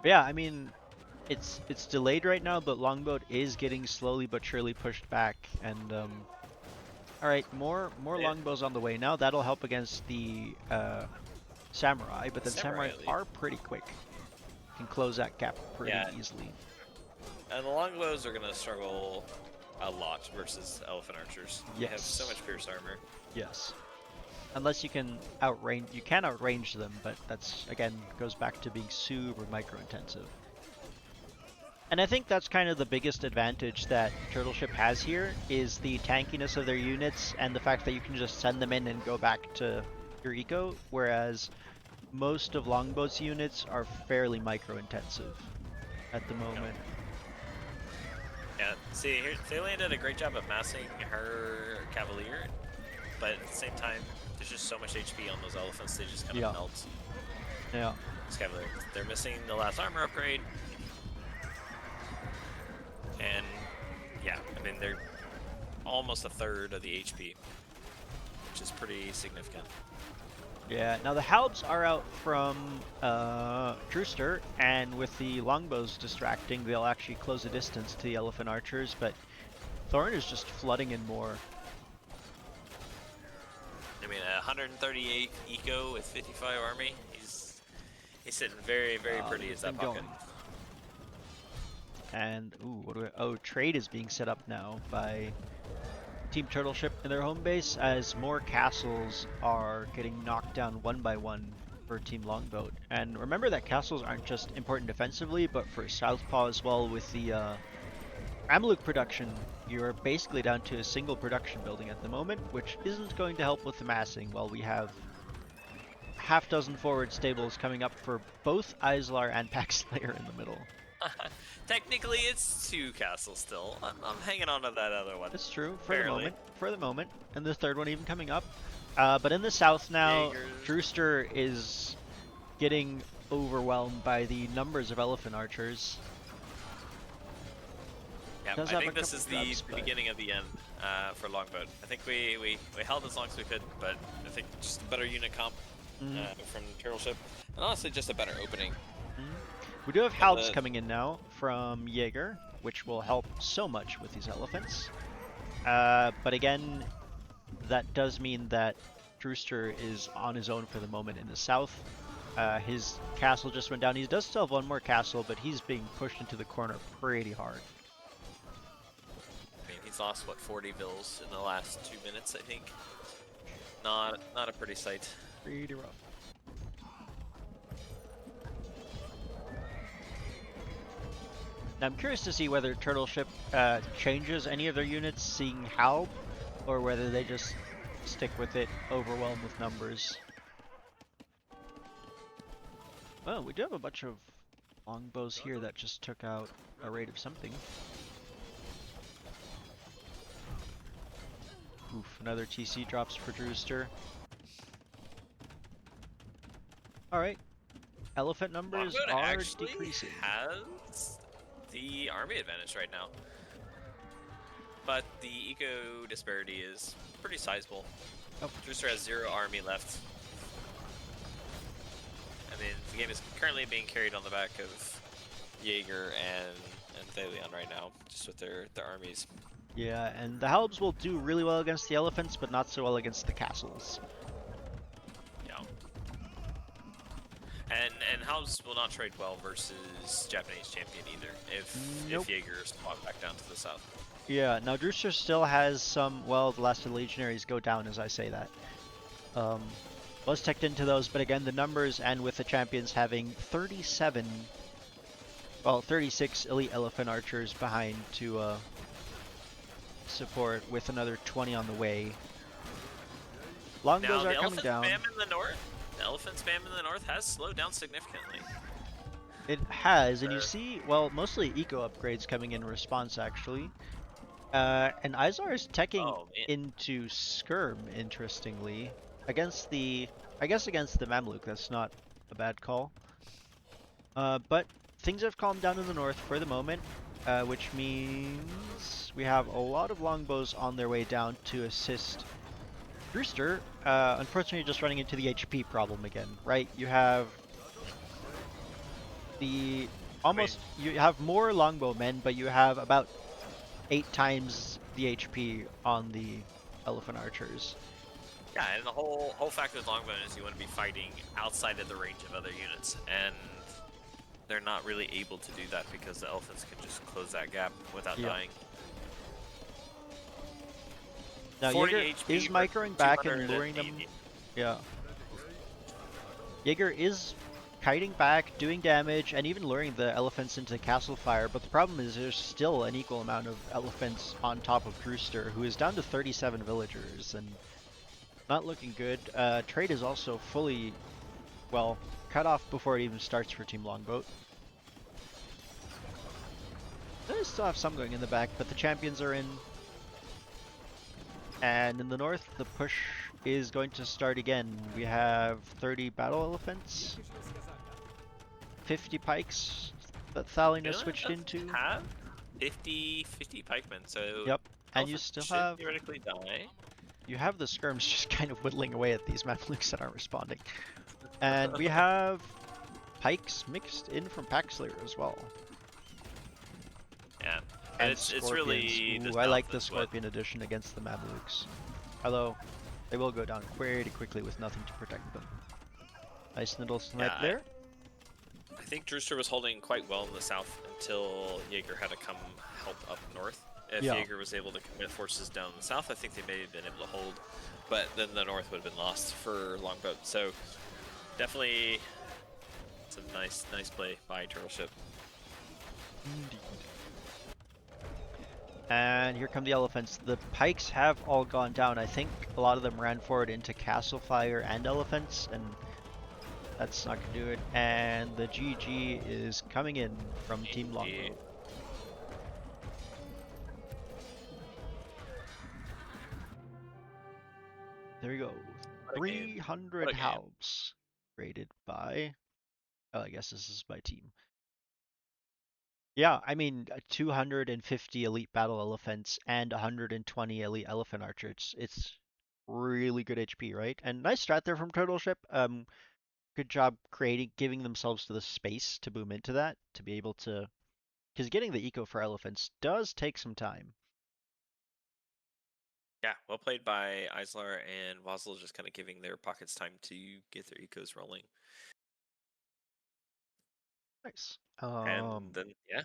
Speaker 1: yeah, I mean, it's delayed right now, but Longboat is getting slowly but surely pushed back, and all right, more
Speaker 2: Yeah.
Speaker 1: longbows on the way now. That'll help against the samurai, but then
Speaker 2: Samurai
Speaker 1: samurai
Speaker 2: elite.
Speaker 1: are pretty quick. Can close that gap pretty
Speaker 2: Yeah.
Speaker 1: easily.
Speaker 2: And the longbows are gonna struggle a lot versus elephant archers. They have so
Speaker 1: Yes.
Speaker 2: much pierce armor.
Speaker 1: Yes. Unless you can outrange, you can outrange them, but that's again goes back to being super micro intensive. And I think that's kind of the biggest advantage that Turtleship has here is the tankiness of their units and the fact that you can just send them in and go back to your eco, whereas most of Longboat's units are fairly micro intensive at the moment.
Speaker 2: Yeah, see, here, Thalian did a great job of massing her Cavalier, but at the same time, there's just so much HP on those elephants, they just kind of melt.
Speaker 1: Yeah.
Speaker 2: This Cavalier, they're missing the last armor upgrade. And yeah, I mean, they're almost a third of the HP, which is pretty significant.
Speaker 1: Yeah, now the Halbs are out from Drewster, and with the longbows distracting, they'll actually close the distance to the elephant archers, but Thorin is just flooding in more.
Speaker 2: I mean, 138 eco with 55 army, he's sitting very, very pretty as that pocket.
Speaker 1: And, ooh, what do we... Oh, trade is being set up now by Team Turtleship in their home base as more castles are getting knocked down one by one for Team Longboat. And remember that castles aren't just important defensively, but for Southpaw as well with the Amaluk production. You're basically down to a single production building at the moment, which isn't going to help with the massing while we have half dozen forward stables coming up for both Islar and Pack Slayer in the middle.
Speaker 2: Technically, it's 2 castles still. I'm hanging on to that other one.
Speaker 1: That's true, for
Speaker 2: Barely.
Speaker 1: the moment. For the moment. And the third one even coming up. But in the south now,
Speaker 2: Jaegers.
Speaker 1: Drewster is getting overwhelmed by the numbers of elephant archers.
Speaker 2: Yeah,
Speaker 1: Does
Speaker 2: I
Speaker 1: have
Speaker 2: think
Speaker 1: a
Speaker 2: this is
Speaker 1: couple
Speaker 2: the
Speaker 1: drops, but-
Speaker 2: beginning of the end for Longboat. I think we held as long as we could, but I think just a better unit comp from Turtleship, and honestly just a better opening.
Speaker 1: We do have Halbs coming in now from Jaeger, which will help so much with these elephants. But again, that does mean that Drewster is on his own for the moment in the south. His castle just went down. He does still have one more castle, but he's being pushed into the corner pretty hard.
Speaker 2: I mean, he's lost what 40 bills in the last 2 minutes, I think. Not a pretty sight.
Speaker 1: Pretty rough. Now, I'm curious to see whether Turtleship changes any of their units seeing Halb, or whether they just stick with it, overwhelmed with numbers. Well, we do have a bunch of longbows here that just took out a raid of something. Oof, another TC drops for Drewster. Alright. Elephant numbers
Speaker 2: Longboat
Speaker 1: are
Speaker 2: actually
Speaker 1: decreasing.
Speaker 2: has the army advantage right now. but the eco disparity is pretty sizable.
Speaker 1: Oh,
Speaker 2: Drewster has 0 army left. I mean, the game is currently being carried on the back of Jaeger and Thalion right now, just with their armies.
Speaker 1: yeah, and the Halbs will do really well against the elephants, but not so well against the castles.
Speaker 2: Yeah. And House will not trade well versus Japanese champion either if
Speaker 1: Nope.
Speaker 2: Jaeger squad back down to the south.
Speaker 1: Yeah, now Drewster still has some, well, the last of the legionaries go down as I say that. Was teched into those, but again, the numbers and with the champions having 37, well, 36 elite elephant archers behind to support with another 20 on the way. Longbows
Speaker 2: Now
Speaker 1: are
Speaker 2: the
Speaker 1: coming
Speaker 2: elephant
Speaker 1: down.
Speaker 2: spam in the north, the elephant spam in the north has slowed down significantly.
Speaker 1: It has, and you
Speaker 2: Uh,
Speaker 1: see, well, mostly eco upgrades coming in response actually. And Izar is teching
Speaker 2: oh man.
Speaker 1: into Skirm, interestingly. Against the, I guess against the Mamluk, that's not a bad call. But things have calmed down in the north for the moment, which means we have a lot of longbows on their way down to assist Brewster. Unfortunately, just running into the HP problem again, right? You have the
Speaker 2: I mean,
Speaker 1: almost, you have more longbowmen, but you have about 8 times the HP on the elephant archers.
Speaker 2: yeah, and the whole fact with longbow is you want to be fighting outside of the range of other units, and they're not really able to do that because the elephants can just close that gap without
Speaker 1: Yep.
Speaker 2: dying.
Speaker 1: Now
Speaker 2: 40
Speaker 1: Jaeger
Speaker 2: HP
Speaker 1: is
Speaker 2: versus
Speaker 1: microing back and luring them.
Speaker 2: 280.
Speaker 1: Yeah. Jaeger is kiting back, doing damage, and even luring the elephants into castle fire, but the problem is there's still an equal amount of elephants on top of Drewster, who is down to 37 villagers, and not looking good. Trade is also fully, well, cut off before it even starts for Team Longboat. They still have some going in the back, but the champions are in. And in the north, the push is going to start again. We have 30 battle elephants, 50 pikes that Thalin has
Speaker 2: Finland
Speaker 1: switched
Speaker 2: does
Speaker 1: into.
Speaker 2: have 50 pikemen, so
Speaker 1: Yep. And you
Speaker 2: elephants
Speaker 1: still
Speaker 2: should
Speaker 1: have
Speaker 2: theoretically die.
Speaker 1: the skirms just kind of whittling away at these Mamluks that aren't responding. And we have pikes mixed in from Paxslayer as well.
Speaker 2: Yeah, and
Speaker 1: And
Speaker 2: it's
Speaker 1: scorpions.
Speaker 2: really the
Speaker 1: Ooh, I
Speaker 2: south
Speaker 1: like the
Speaker 2: is what.
Speaker 1: scorpion edition against the Mamluks. Although, they will go down pretty quickly with nothing to protect them. Nice little
Speaker 2: Yeah,
Speaker 1: snipe there.
Speaker 2: I think Drewster was holding quite well in the south until Jaeger had to come help up north. If
Speaker 1: Yeah.
Speaker 2: Jaeger was able to commit forces down in the south, I think they may have been able to hold, but then the north would have been lost for Longboat. So definitely, it's a nice play by Turtle Ship.
Speaker 1: Indeed. And here come the elephants. The pikes have all gone down. I think a lot of them ran forward into Castle Fire and elephants, and that's not gonna do it. And the GG is coming in from Team
Speaker 2: GG.
Speaker 1: Longboat. There we go.
Speaker 2: What a game. What
Speaker 1: 300
Speaker 2: a game.
Speaker 1: halbs rated by, oh, I guess this is by team. Yeah, I mean, 250 elite battle elephants and 120 elite elephant archers. It's really good HP, right? And nice strat there from Turtle Ship. Good job creating, giving themselves to the space to boom into that, to be able to, because getting the eco for elephants does take some time.
Speaker 2: Yeah, well played by Eisler and Vozel, just kind of giving their pockets time to get their ecos rolling.
Speaker 1: Nice.
Speaker 2: And then, yeah,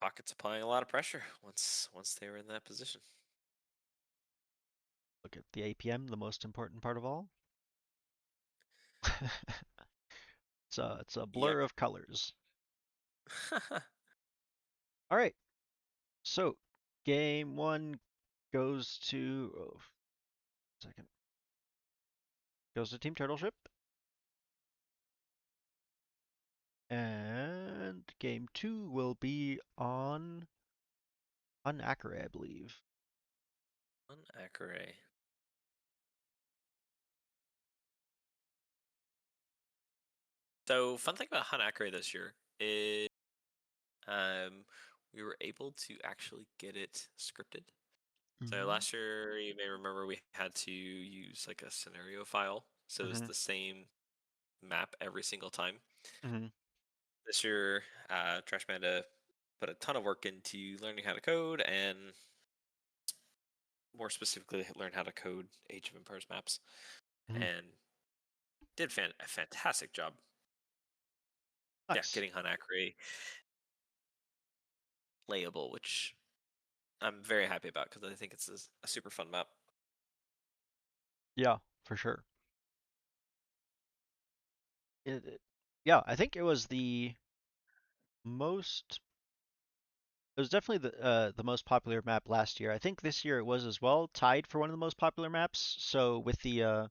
Speaker 2: pockets applying a lot of pressure once they were in that position.
Speaker 1: Look at the APM, the most important part of all. It's a
Speaker 2: Yep.
Speaker 1: blur of colors. All right. So game one goes to, oh, second, goes to Team Turtleship. And game two will be on Acre, I believe.
Speaker 2: On Acre. So fun thing about Hunt Acre this year is um, we were able to actually get it scripted. So
Speaker 1: Mm-hmm.
Speaker 2: last year, you may remember we had to use like a scenario file, so it's
Speaker 1: Mm-hmm.
Speaker 2: the same map every single time.
Speaker 1: Mm-hmm.
Speaker 2: This year, Trash Panda put a ton of work into learning how to code and more specifically learn how to code Age of Empires maps
Speaker 1: Mm-hmm.
Speaker 2: and did a fantastic job. Yeah,
Speaker 1: Nice.
Speaker 2: getting Hanakri playable, which I'm very happy about because I think it's a super fun map.
Speaker 1: Yeah, for sure. Yeah, I think it was the most. It was definitely the most popular map last year. I think this year it was as well, tied for one of the most popular maps. So with the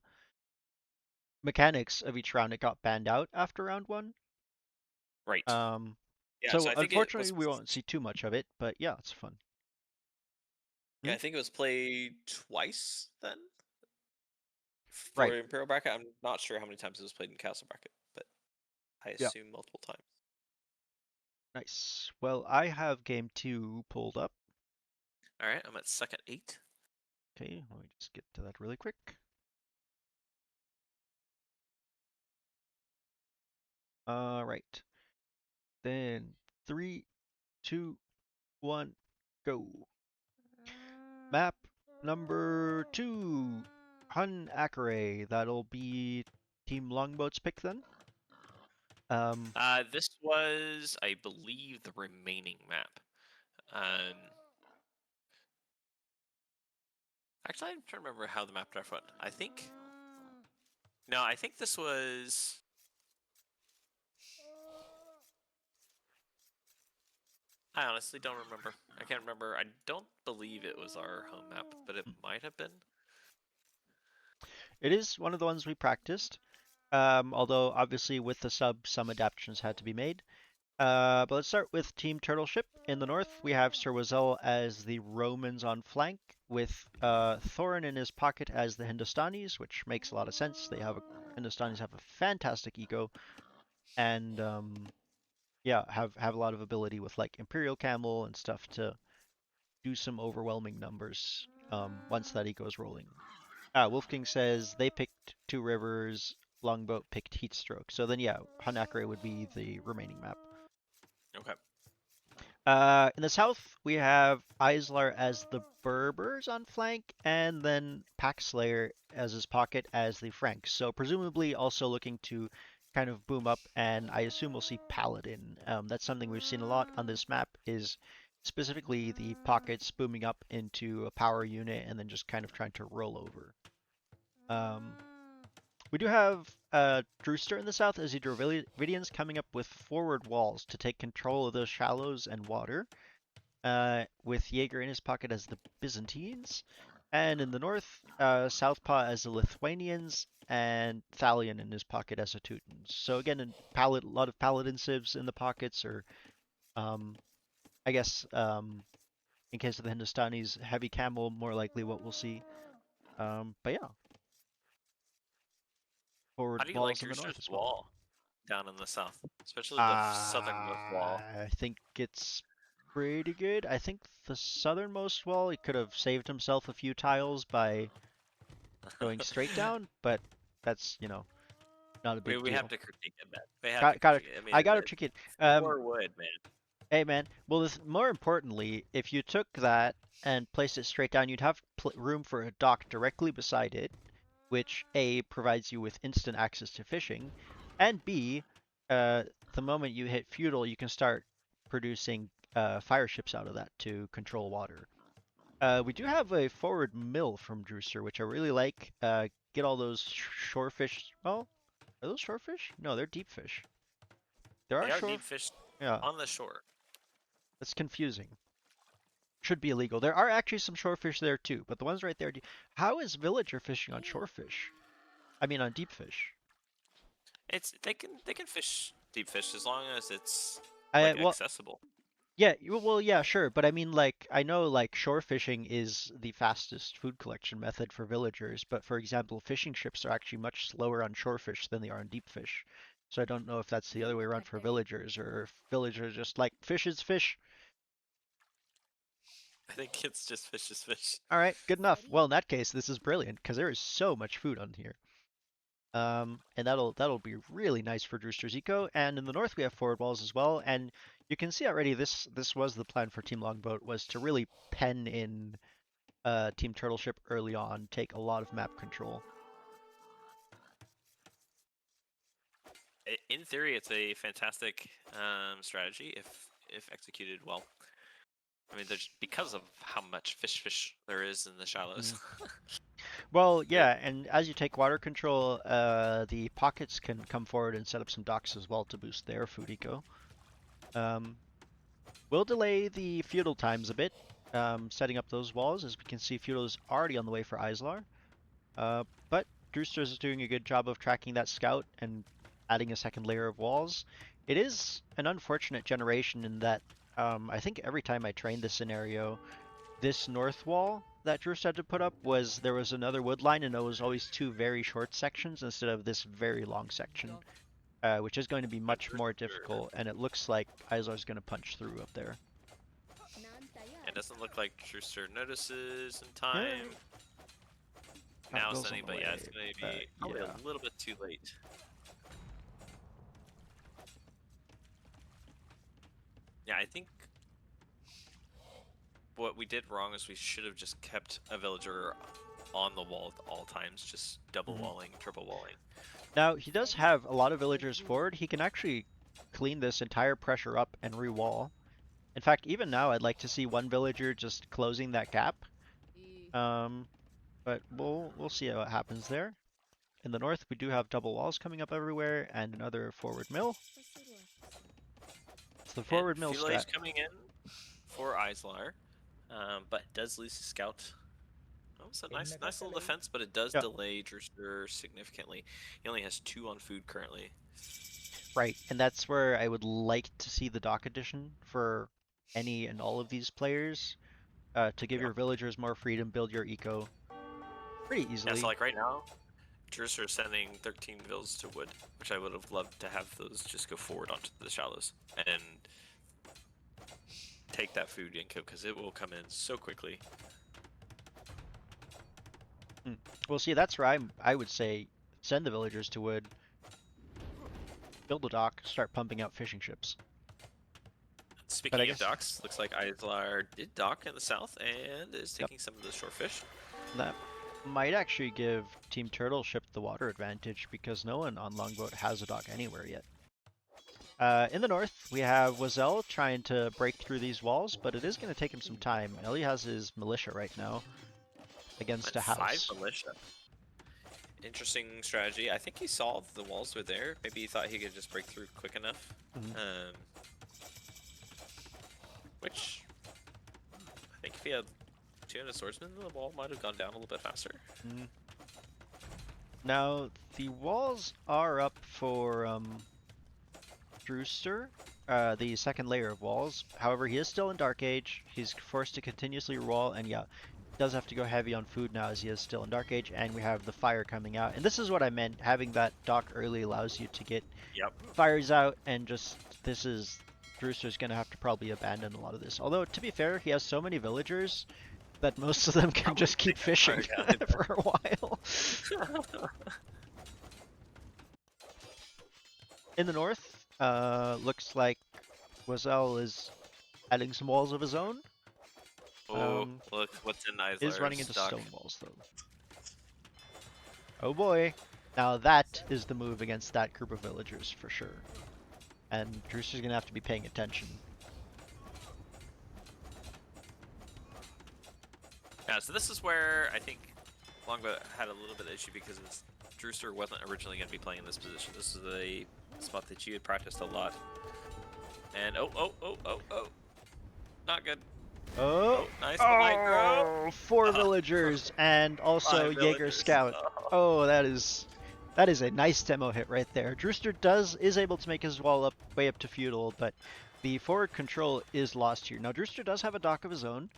Speaker 1: mechanics of each round, it got banned out after round one.
Speaker 2: Right.
Speaker 1: Um,
Speaker 2: Yeah, so
Speaker 1: so
Speaker 2: I think it
Speaker 1: unfortunately
Speaker 2: was.
Speaker 1: we won't see too much of it, but yeah, it's fun.
Speaker 2: Yeah,
Speaker 1: Hmm?
Speaker 2: I think it was played twice then for
Speaker 1: Right.
Speaker 2: Imperial Bracket. I'm not sure how many times it was played in Castle Bracket, but I
Speaker 1: Yeah.
Speaker 2: assume multiple times.
Speaker 1: Nice. Well, I have game two pulled up.
Speaker 2: All right, I'm at second 8.
Speaker 1: Okay, let me just get to that really quick. All right. Then three, two, one, go. Map number two, Hun Akare. That'll be Team Longboats pick then. Um,
Speaker 2: This was, I believe, the remaining map. Um, Actually, I'm trying to remember how the map draft went. I think no, I think this was. I honestly don't remember. I can't remember. I don't believe it was our home map, but it might have been.
Speaker 1: it is one of the ones we practiced. Although obviously with the sub, some adaptations had to be made. But let's start with Team Turtleship. In the north, we have Sir Wazel as the Romans on flank, with Thorin in his pocket as the Hindustanis, which makes a lot of sense. Hindustanis have a fantastic eco, and yeah, have a lot of ability with like Imperial Camel and stuff to do some overwhelming numbers once that eco is rolling. Wolf King says they picked Two Rivers, Longboat picked Heatstroke. So then, yeah, Hanakre would be the remaining map.
Speaker 2: Okay.
Speaker 1: In the south, we have Islar as the Berbers on flank, and then Packslayer as his pocket as the Franks. So presumably also looking to kind of boom up, and I assume we'll see Paladin. That's something we've seen a lot on this map, is specifically the pockets booming up into a power unit and then just kind of trying to roll over. Um, we do have Drewster in the south as the Dravidians coming up with forward walls to take control of those shallows and water, with Jaeger in his pocket as the Byzantines. And in the north, Southpaw as the Lithuanians, and Thalion in his pocket as the Teutons. So again, a lot of Paladin civs in the pockets, or um, I guess in case of the Hindustanis, heavy camel more likely what we'll see. But yeah,
Speaker 2: How
Speaker 1: forward
Speaker 2: do you like
Speaker 1: walls in the north
Speaker 2: Drewster's
Speaker 1: as well.
Speaker 2: wall down in the south, especially the southernmost wall?
Speaker 1: I think it's pretty good. I think the southernmost wall, he could have saved himself a few tiles by going straight down, but that's, not a big
Speaker 2: We have
Speaker 1: deal.
Speaker 2: to critique it, man. We have to
Speaker 1: Got
Speaker 2: critique
Speaker 1: it.
Speaker 2: it. I mean,
Speaker 1: I got to
Speaker 2: it's
Speaker 1: trick it.
Speaker 2: 4 wood, man.
Speaker 1: Hey man. Well, more importantly, if you took that and placed it straight down, you'd have room for a dock directly beside it, which A provides you with instant access to fishing, and B, uh, the moment you hit feudal, you can start producing fire ships out of that to control water. We do have a forward mill from Drewster, which I really like. Get all those shore fish. Well, are those shore fish? No, they're deep fish. There
Speaker 2: They
Speaker 1: are
Speaker 2: are
Speaker 1: shore.
Speaker 2: deep fish
Speaker 1: Yeah,
Speaker 2: on the shore.
Speaker 1: that's confusing. Should be illegal. There are actually some shore fish there too, but the ones right there. How is villager fishing on shore fish? I mean, on deep fish.
Speaker 2: It's they can fish deep fish as long as it's
Speaker 1: I
Speaker 2: like
Speaker 1: well,
Speaker 2: accessible.
Speaker 1: yeah, well, yeah, sure, but I mean, like, I know like shore fishing is the fastest food collection method for villagers, but for example, fishing trips are actually much slower on shore fish than they are on deep fish. So I don't know if that's the other way around for villagers, or if villagers just like fish is fish.
Speaker 2: I think it's just fish is fish.
Speaker 1: All right, good enough. Well, in that case, this is brilliant because there is so much food on here. And that'll be really nice for Drewster's eco. And in the north, we have forward walls as well. And you can see already this was the plan for Team Longboat was to really pen in Team Turtleship early on, take a lot of map control.
Speaker 2: In theory, it's a fantastic strategy if executed well. I mean, there's because of how much fish there is in the shallows.
Speaker 1: Well,
Speaker 2: It,
Speaker 1: yeah, and as you take water control, the pockets can come forward and set up some docks as well to boost their food eco. Um, we'll delay the feudal times a bit, setting up those walls. As we can see, feudal is already on the way for Islar. But Drewster is doing a good job of tracking that scout and adding a second layer of walls. It is an unfortunate generation in that I think every time I trained this scenario, this north wall that Drewster had to put up there was another wood line and it was always two very short sections instead of this very long section, which is going to be much more difficult. And it looks like Islar's going to punch through up there.
Speaker 2: it doesn't look like Drewster notices in
Speaker 1: Yeah,
Speaker 2: time. Now
Speaker 1: Bill's on
Speaker 2: sending,
Speaker 1: the
Speaker 2: but yeah,
Speaker 1: way,
Speaker 2: it's gonna
Speaker 1: but
Speaker 2: be probably
Speaker 1: yeah.
Speaker 2: a little bit too late. Yeah, I think what we did wrong is we should have just kept a villager on the wall at all times, just double
Speaker 1: Mhm.
Speaker 2: walling, triple walling.
Speaker 1: Now, he does have a lot of villagers forward. He can actually clean this entire pressure up and re-wall. In fact, even now, I'd like to see one villager just closing that gap. Um, but we'll see what happens there. In the north, we do have double walls coming up everywhere and another forward mill. It's the
Speaker 2: And
Speaker 1: forward mill
Speaker 2: Philae's
Speaker 1: strat.
Speaker 2: coming in for Islar, but does lose his scout. Oh, it's a nice little defense, but it does
Speaker 1: Yep,
Speaker 2: delay Drewster significantly. He only has 2 on food currently.
Speaker 1: right. And that's where I would like to see the dock addition for any and all of these players, to give
Speaker 2: Yeah.
Speaker 1: your villagers more freedom, build your eco pretty
Speaker 2: Yeah, so
Speaker 1: easily.
Speaker 2: like right now, Drewster is sending 13 vills to wood, which I would have loved to have those just go forward onto the shallows and take that food Yanko because it will come in so quickly.
Speaker 1: Well, see, that's where I would say send the villagers to wood, build a dock, start pumping out fishing ships. But I
Speaker 2: Speaking of
Speaker 1: guess,
Speaker 2: docks, looks like Islar did dock in the south and is
Speaker 1: yep,
Speaker 2: taking some of the shore fish.
Speaker 1: that might actually give Team Turtle Ship the water advantage because no one on Longboat has a dock anywhere yet. In the north, we have Wazelle trying to break through these walls, but it is going to take him some time. Ellie has his militia right now against
Speaker 2: But
Speaker 1: a
Speaker 2: 5
Speaker 1: house.
Speaker 2: militia. Interesting strategy. I think he saw the walls were there. Maybe he thought he could just break through quick enough.
Speaker 1: Mhm.
Speaker 2: Which I think if he had 200 swordsmen, the wall might have gone down a little bit faster.
Speaker 1: Mm. Now, the walls are up for Drewster, the second layer of walls. However, he is still in Dark Age. He's forced to continuously roll, and yeah, does have to go heavy on food now as he is still in Dark Age, and we have the fire coming out. And this is what I meant, having that dock early allows you to get
Speaker 2: Yep.
Speaker 1: fires out, and just, this is, Drewster's gonna have to probably abandon a lot of this. Although, to be fair, he has so many villagers that most of them can
Speaker 2: Probably
Speaker 1: just keep
Speaker 2: take that
Speaker 1: fishing
Speaker 2: fire down.
Speaker 1: for a while. In the north, looks like Wazelle is adding some walls of his own.
Speaker 2: Oh, look what's in
Speaker 1: Is running
Speaker 2: Islar's
Speaker 1: into
Speaker 2: dock.
Speaker 1: stone walls though. Oh boy. Now that is the move against that group of villagers for sure. And Drewster's gonna have to be paying attention.
Speaker 2: Yeah, so this is where I think Longboat had a little bit of issue because Drewster wasn't originally going to be playing in this position. This is a spot that you had practiced a lot. And oh, not good.
Speaker 1: Oh,
Speaker 2: Nice micro.
Speaker 1: oh, four villagers and also
Speaker 2: 5
Speaker 1: Jaeger
Speaker 2: villagers.
Speaker 1: Scout. Oh, that is a nice demo hit right there. Drewster is able to make his wall up way up to feudal, but the forward control is lost here. Now Drewster does have a dock of his own,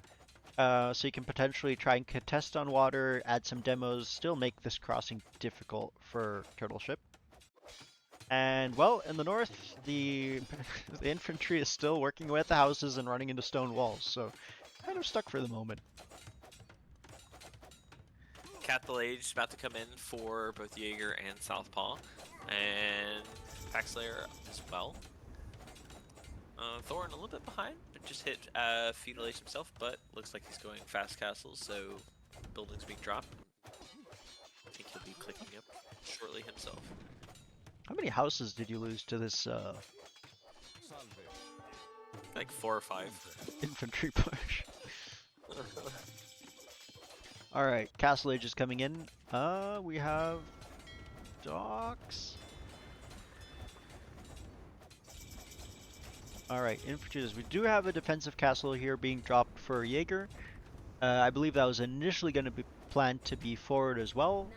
Speaker 1: so you can potentially try and contest on water, add some demos, still make this crossing difficult for Turtle Ship. And well, in the north, the the infantry is still working away at the houses and running into stone walls. So kind of stuck for the moment.
Speaker 2: Cathal Age about to come in for both Jaeger and Southpaw, and Paxlayer as well. Thorin a little bit behind, but just hit Feudal Age himself, but looks like he's going fast castles, so buildings being dropped. I think he'll be clicking up shortly himself.
Speaker 1: How many houses did you lose to this
Speaker 2: Like 4 or 5.
Speaker 1: infantry push? Alright, Castle Age is coming in. We have docks. Alright, infantry. We do have a defensive castle here being dropped for Jaeger. I believe that was initially going to be planned to be forward as well,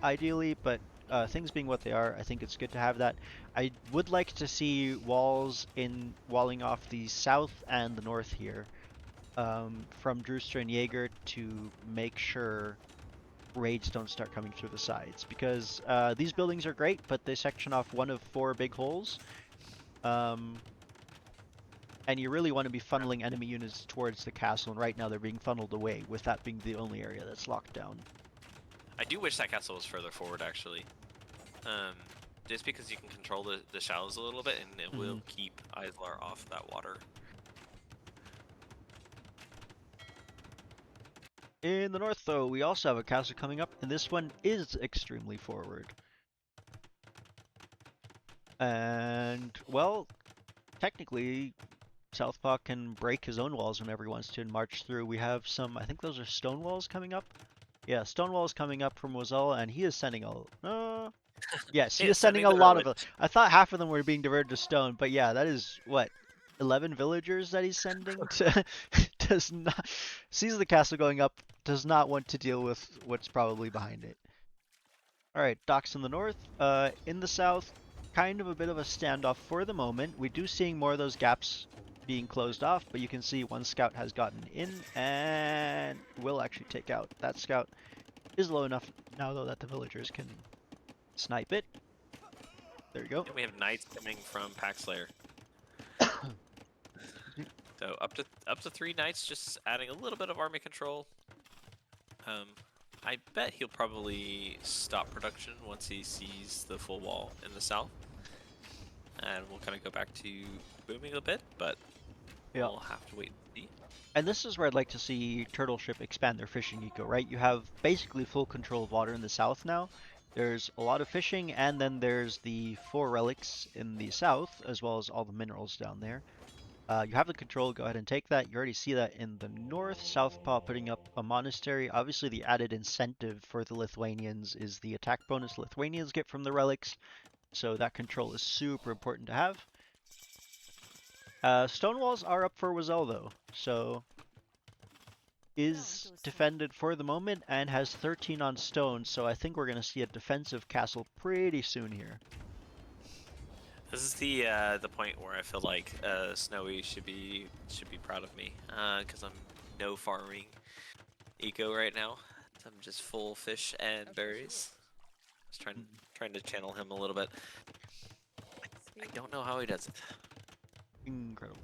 Speaker 1: ideally, but things being what they are, I think it's good to have that. I would like to see walling off the south and the north here, from Drewster and Jaeger to make sure raids don't start coming through the sides, because these buildings are great, but they section off one of 4 big holes. And you really want to be funneling enemy units towards the castle, and right now they're being funneled away, with that being the only area that's locked down.
Speaker 2: I do wish that castle was further forward, actually. Just because you can control the shallows a little bit, and it will keep Islar off that water.
Speaker 1: In the north, though, we also have a castle coming up, and this one is extremely forward. And, well, technically, Southpaw can break his own walls whenever he wants to and march through. We have some, I think those are stone walls coming up. Yeah, stone walls coming up from Wazal, and he is sending yes, he is sending a lot of. I thought half of them were being diverted to stone, but yeah, that is what 11 villagers that he's sending to. Does not sees the castle going up. Does not want to deal with what's probably behind it. All right, docks in the north. In the south, kind of a bit of a standoff for the moment. We do seeing more of those gaps being closed off, but you can see one scout has gotten in and will actually take out. That scout is low enough now, though, that the villagers can snipe it. There you go.
Speaker 2: And we have knights coming from Paxlayer. So up to 3 knights, just adding a little bit of army control. I bet he'll probably stop production once he sees the full wall in the south, and we'll kind of go back to booming a bit, but we'll have to wait and see.
Speaker 1: And this is where I'd like to see Turtle Ship expand their fishing eco, right? You have basically full control of water in the south now. There's a lot of fishing, and then there's the 4 relics in the south, as well as all the minerals down there. You have the control, go ahead and take that. You already see that in the north. Southpaw putting up a monastery. Obviously the added incentive for the Lithuanians is the attack bonus Lithuanians get from the relics. So that control is super important to have. Stone walls are up for Wazell though. So is defended for the moment and has 13 on stone. So I think we're going to see a defensive castle pretty soon here.
Speaker 2: This is the point where I feel like Snowy should be proud of me, because I'm no farming eco right now. I'm just full fish and berries. Just trying to channel him a little bit. I don't know how he does it.
Speaker 1: Incredible.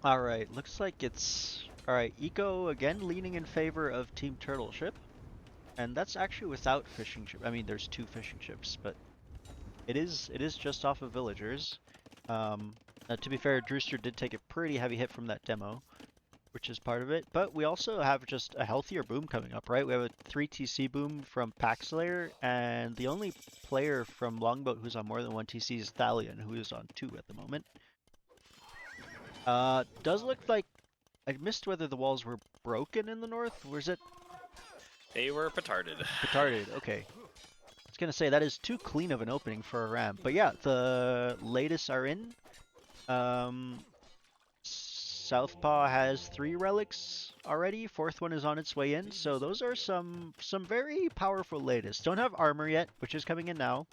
Speaker 1: All right, looks like it's all right. Eco again leaning in favor of Team Turtle Ship. And that's actually without fishing ship. I mean, there's 2 fishing ships, but it is just off of villagers. To be fair, Drewster did take a pretty heavy hit from that demo, which is part of it. But we also have just a healthier boom coming up, right? We have a 3 TC boom from Paxlayer, and the only player from Longboat who's on more than 1 TC is Thalion, who is on 2 at the moment. Does look like I missed whether the walls were broken in the north. Where's it?
Speaker 2: They were petarded.
Speaker 1: Petarded, okay. I was gonna say, that is too clean of an opening for a ramp. But yeah, the latest are in. Southpaw has 3 relics already. 4th one is on its way in. So those are some very powerful latest. Don't have armor yet, which is coming in now.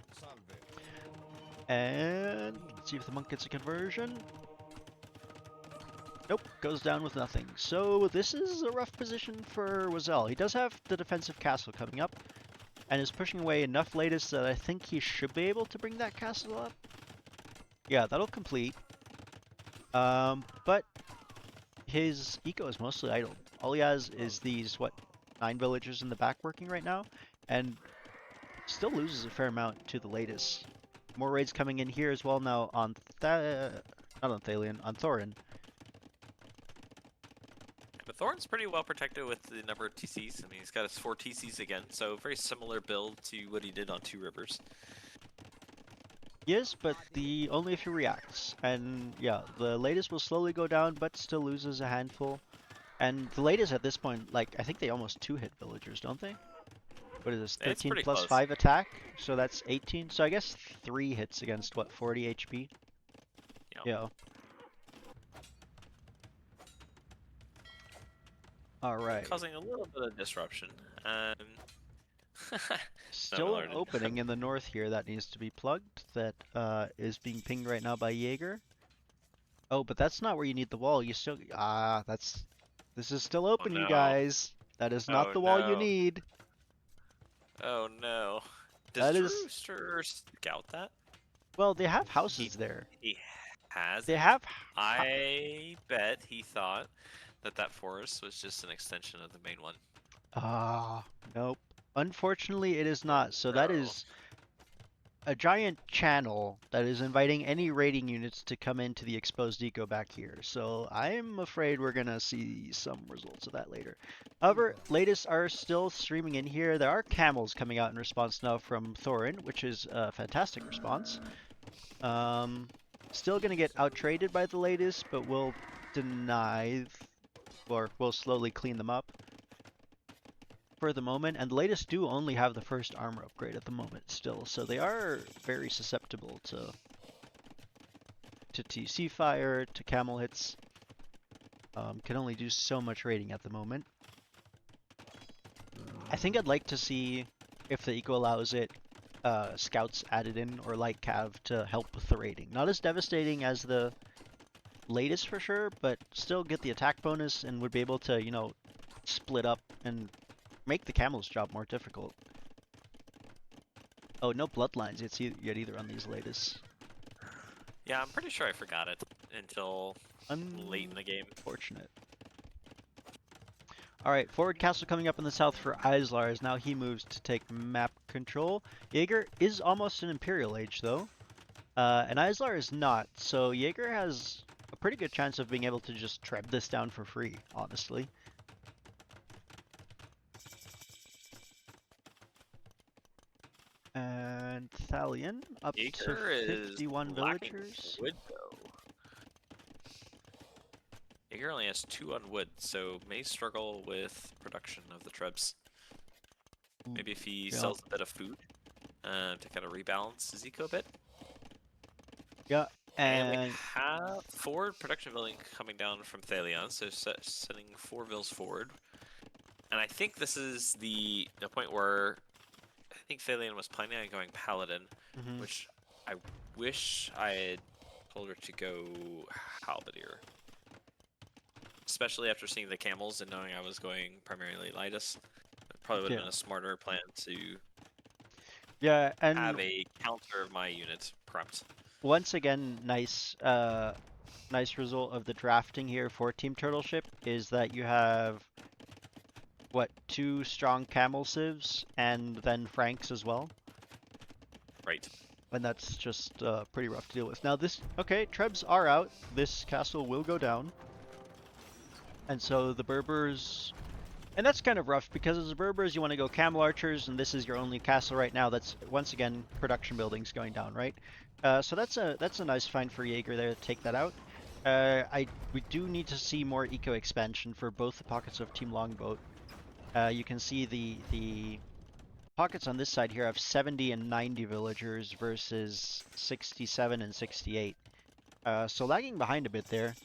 Speaker 1: And let's see if the monk gets a conversion. Nope, goes down with nothing. So this is a rough position for Wazell. He does have the defensive castle coming up, and is pushing away enough latest that I think he should be able to bring that castle up. Yeah, that'll complete. But his eco is mostly idle. All he has is these, what, 9 villagers in the back working right now, and still loses a fair amount to the latest. More raids coming in here as well now on not on Thalion, on Thorin.
Speaker 2: But Thorn's pretty well protected with the number of TCs. I mean, he's got his 4 TCs again, so very similar build to what he did on Two Rivers.
Speaker 1: Yes, but only if he reacts. And yeah, the latest will slowly go down, but still loses a handful. And the latest at this point, like, I think they almost 2-hit villagers, don't they? What is this?
Speaker 2: It's
Speaker 1: 13
Speaker 2: pretty
Speaker 1: plus
Speaker 2: close.
Speaker 1: 5 attack, so that's 18. So I guess 3 hits against, what, 40 HP?
Speaker 2: Yeah.
Speaker 1: Yeah. Alright.
Speaker 2: Causing a little bit of disruption.
Speaker 1: Still an opening in the north here that needs to be plugged, that is being pinged right now by Jaeger. Oh, but that's not where you need the wall. You still... This is still open,
Speaker 2: Oh,
Speaker 1: you
Speaker 2: no.
Speaker 1: guys. That is not
Speaker 2: Oh,
Speaker 1: the wall you
Speaker 2: no.
Speaker 1: need.
Speaker 2: Oh no.
Speaker 1: That
Speaker 2: Does
Speaker 1: is...
Speaker 2: Rooster scout that?
Speaker 1: Well, they have houses there.
Speaker 2: He has
Speaker 1: They
Speaker 2: it?
Speaker 1: have...
Speaker 2: I bet he thought that that forest was just an extension of the main one.
Speaker 1: Nope. Unfortunately, it is not. So that
Speaker 2: No.
Speaker 1: is a giant channel that is inviting any raiding units to come into the exposed eco back here. So I'm afraid we're gonna see some results of that later. However, latest are still streaming in here. There are camels coming out in response now from Thorin, which is a fantastic response. Still gonna get out-traded by the latest, but we'll deny, or we'll slowly clean them up for the moment, and the latest do only have the first armor upgrade at the moment still, so they are very susceptible to TC fire, to camel hits. Can only do so much raiding at the moment. I think I'd like to see, if the eco allows it, scouts added in, or light cav to help with the raiding. Not as devastating as the latest for sure, but still get the attack bonus and would be able to, you know, split up and make the camel's job more difficult. Oh, no bloodlines yet either on these latest.
Speaker 2: Yeah, I'm pretty sure I forgot it until late in the game.
Speaker 1: Unfortunate. Alright, forward castle coming up in the south for Islar as now he moves to take map control. Jaeger is almost an Imperial Age though, and Islar is not, so Jaeger has a pretty good chance of being able to just treb this down for free, honestly. And Thalion up to
Speaker 2: Jaeger is
Speaker 1: 51
Speaker 2: lacking
Speaker 1: villagers.
Speaker 2: wood though. Jaeger only has 2 on wood, so may struggle with production of the trebs. Maybe if he sells a bit of food to kind of rebalance his eco a bit.
Speaker 1: Yeah,
Speaker 2: And we
Speaker 1: and
Speaker 2: have forward production building coming down from Thalion, so sending 4 vills forward. And I think this is the point where I think Thalion was planning on going Paladin, which I wish I had told her to go Halberdier. Especially after seeing the camels and knowing I was going primarily Lightus. It probably would have been a smarter plan to have a counter of my unit prepped.
Speaker 1: Once again, nice result of the drafting here for Team Turtleship is that you have, what, 2 strong camel civs and then Franks as well.
Speaker 2: Right.
Speaker 1: And that's just pretty rough to deal with. Now okay, Trebs are out. This castle will go down. And so the Berbers, and that's kind of rough because as the Berbers you want to go camel archers, and this is your only castle right now. That's once again production buildings going down, right? So that's a nice find for Jaeger there to take that out. We do need to see more eco expansion for both the pockets of Team Longboat. You can see the pockets on this side here have 70 and 90 villagers versus 67 and 68. So lagging behind a bit there,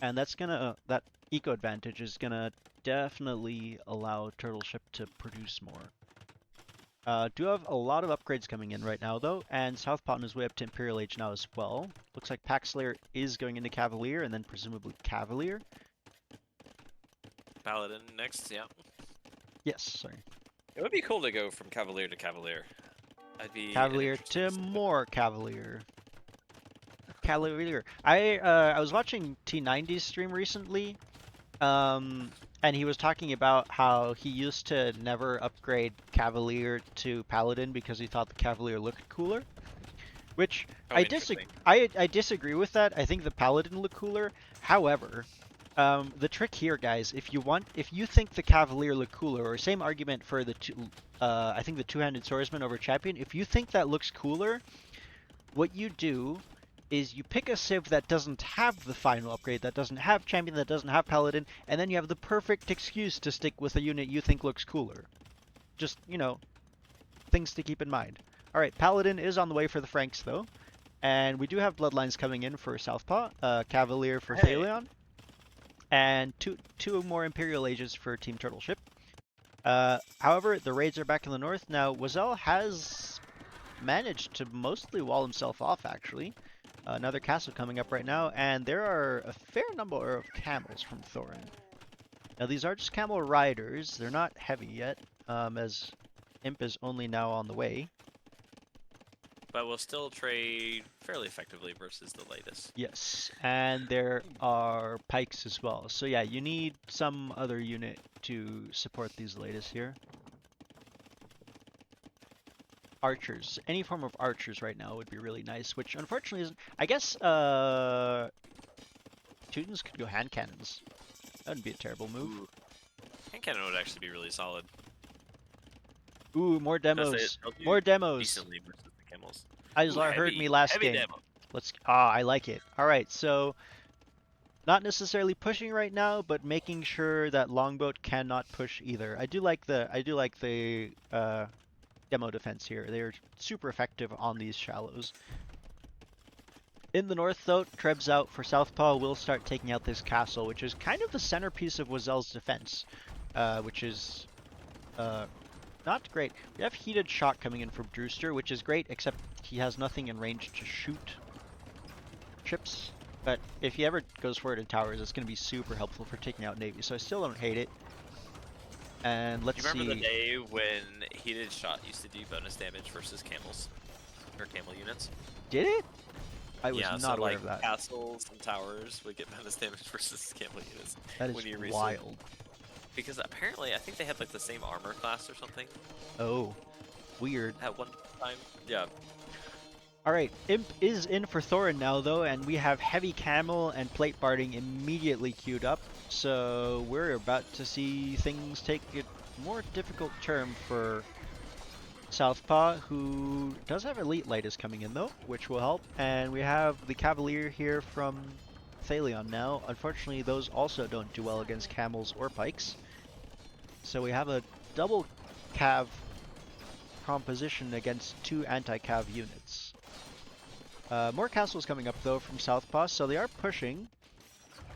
Speaker 1: and that's gonna that eco advantage is gonna definitely allow Turtleship to produce more. Do have a lot of upgrades coming in right now though, and Southpaw on his way up to Imperial Age now as well. Looks like Paxslayer is going into Cavalier and then presumably Cavalier.
Speaker 2: Paladin next, yeah.
Speaker 1: Yes, sorry.
Speaker 2: It would be cool to go from Cavalier to Cavalier. I'd be
Speaker 1: Cavalier to more Cavalier. Cavalier. I was watching T90's stream recently, um, and he was talking about how he used to never upgrade Cavalier to Paladin because he thought the Cavalier looked cooler. Which
Speaker 2: Oh, interesting.
Speaker 1: I disagree with that. I think the Paladin look cooler. However, the trick here, guys, if you think the Cavalier look cooler, or same argument for the I think the two-handed swordsman over champion. If you think that looks cooler, what you do is you pick a civ that doesn't have the final upgrade, that doesn't have champion, that doesn't have paladin, and then you have the perfect excuse to stick with a unit you think looks cooler. Just, things to keep in mind. Alright, paladin is on the way for the Franks, though. And we do have bloodlines coming in for Southpaw, Cavalier for
Speaker 2: Hey,
Speaker 1: Thalion, and two more Imperial Ages for Team Turtleship. However, the raids are back in the north. Now, Wazelle has managed to mostly wall himself off, actually. Another castle coming up right now, and there are a fair number of camels from Thorin. Now, these are just camel riders. They're not heavy yet, as Imp is only now on the way.
Speaker 2: but we'll still trade fairly effectively versus the latest.
Speaker 1: Yes, and there are pikes as well. So yeah, you need some other unit to support these latest here. Archers. Any form of archers right now would be really nice, which unfortunately isn't. I guess Teutons could go hand cannons. That wouldn't be a terrible move.
Speaker 2: Ooh. Hand cannon would actually be really solid.
Speaker 1: Ooh, more
Speaker 2: Because
Speaker 1: demos.
Speaker 2: they'll do
Speaker 1: More demos.
Speaker 2: decently versus the camels.
Speaker 1: Islar heard me last
Speaker 2: heavy
Speaker 1: game.
Speaker 2: demo.
Speaker 1: Let's. Ah, I like it. All right, so not necessarily pushing right now, but making sure that Longboat cannot push either. I do like the demo defense here. They're super effective on these shallows. In the north, though, Trebs out for Southpaw will start taking out this castle, which is kind of the centerpiece of Wazelle's defense, which is not great. We have Heated Shot coming in from Drewster, which is great, except he has nothing in range to shoot ships. But if he ever goes for it in towers, it's going to be super helpful for taking out Navy, so I still don't hate it. And let's
Speaker 2: Do you remember
Speaker 1: see.
Speaker 2: the day when Heated Shot used to do bonus damage versus camels? Or camel units?
Speaker 1: Did it? I was
Speaker 2: Yeah,
Speaker 1: not
Speaker 2: so
Speaker 1: aware
Speaker 2: like
Speaker 1: of that.
Speaker 2: castles and towers would get bonus damage versus camel units.
Speaker 1: That is
Speaker 2: when you
Speaker 1: wild.
Speaker 2: Because apparently, I think they had like the same armor class or something
Speaker 1: Oh, weird.
Speaker 2: at one time. Yeah.
Speaker 1: Alright, Imp is in for Thorin now, though, and we have Heavy Camel and Plate Barding immediately queued up. So we're about to see things take a more difficult turn for Southpaw, who does have Elite Lighters coming in, though, which will help. And we have the Cavalier here from Thalion now. Unfortunately, those also don't do well against camels or pikes. So we have a double cav composition against two anti-cav units. More castles coming up, though, from Southpaw, so they are pushing.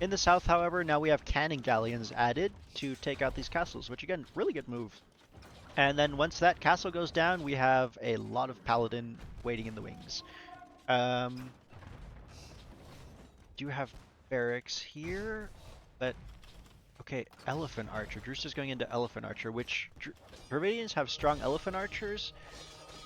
Speaker 1: In the south, however, now we have cannon galleons added to take out these castles, which, again, really good move. And then once that castle goes down, we have a lot of paladin waiting in the wings. Do have barracks here, but okay, elephant archer. Drewster's going into elephant archer, which Dravidians have strong elephant archers.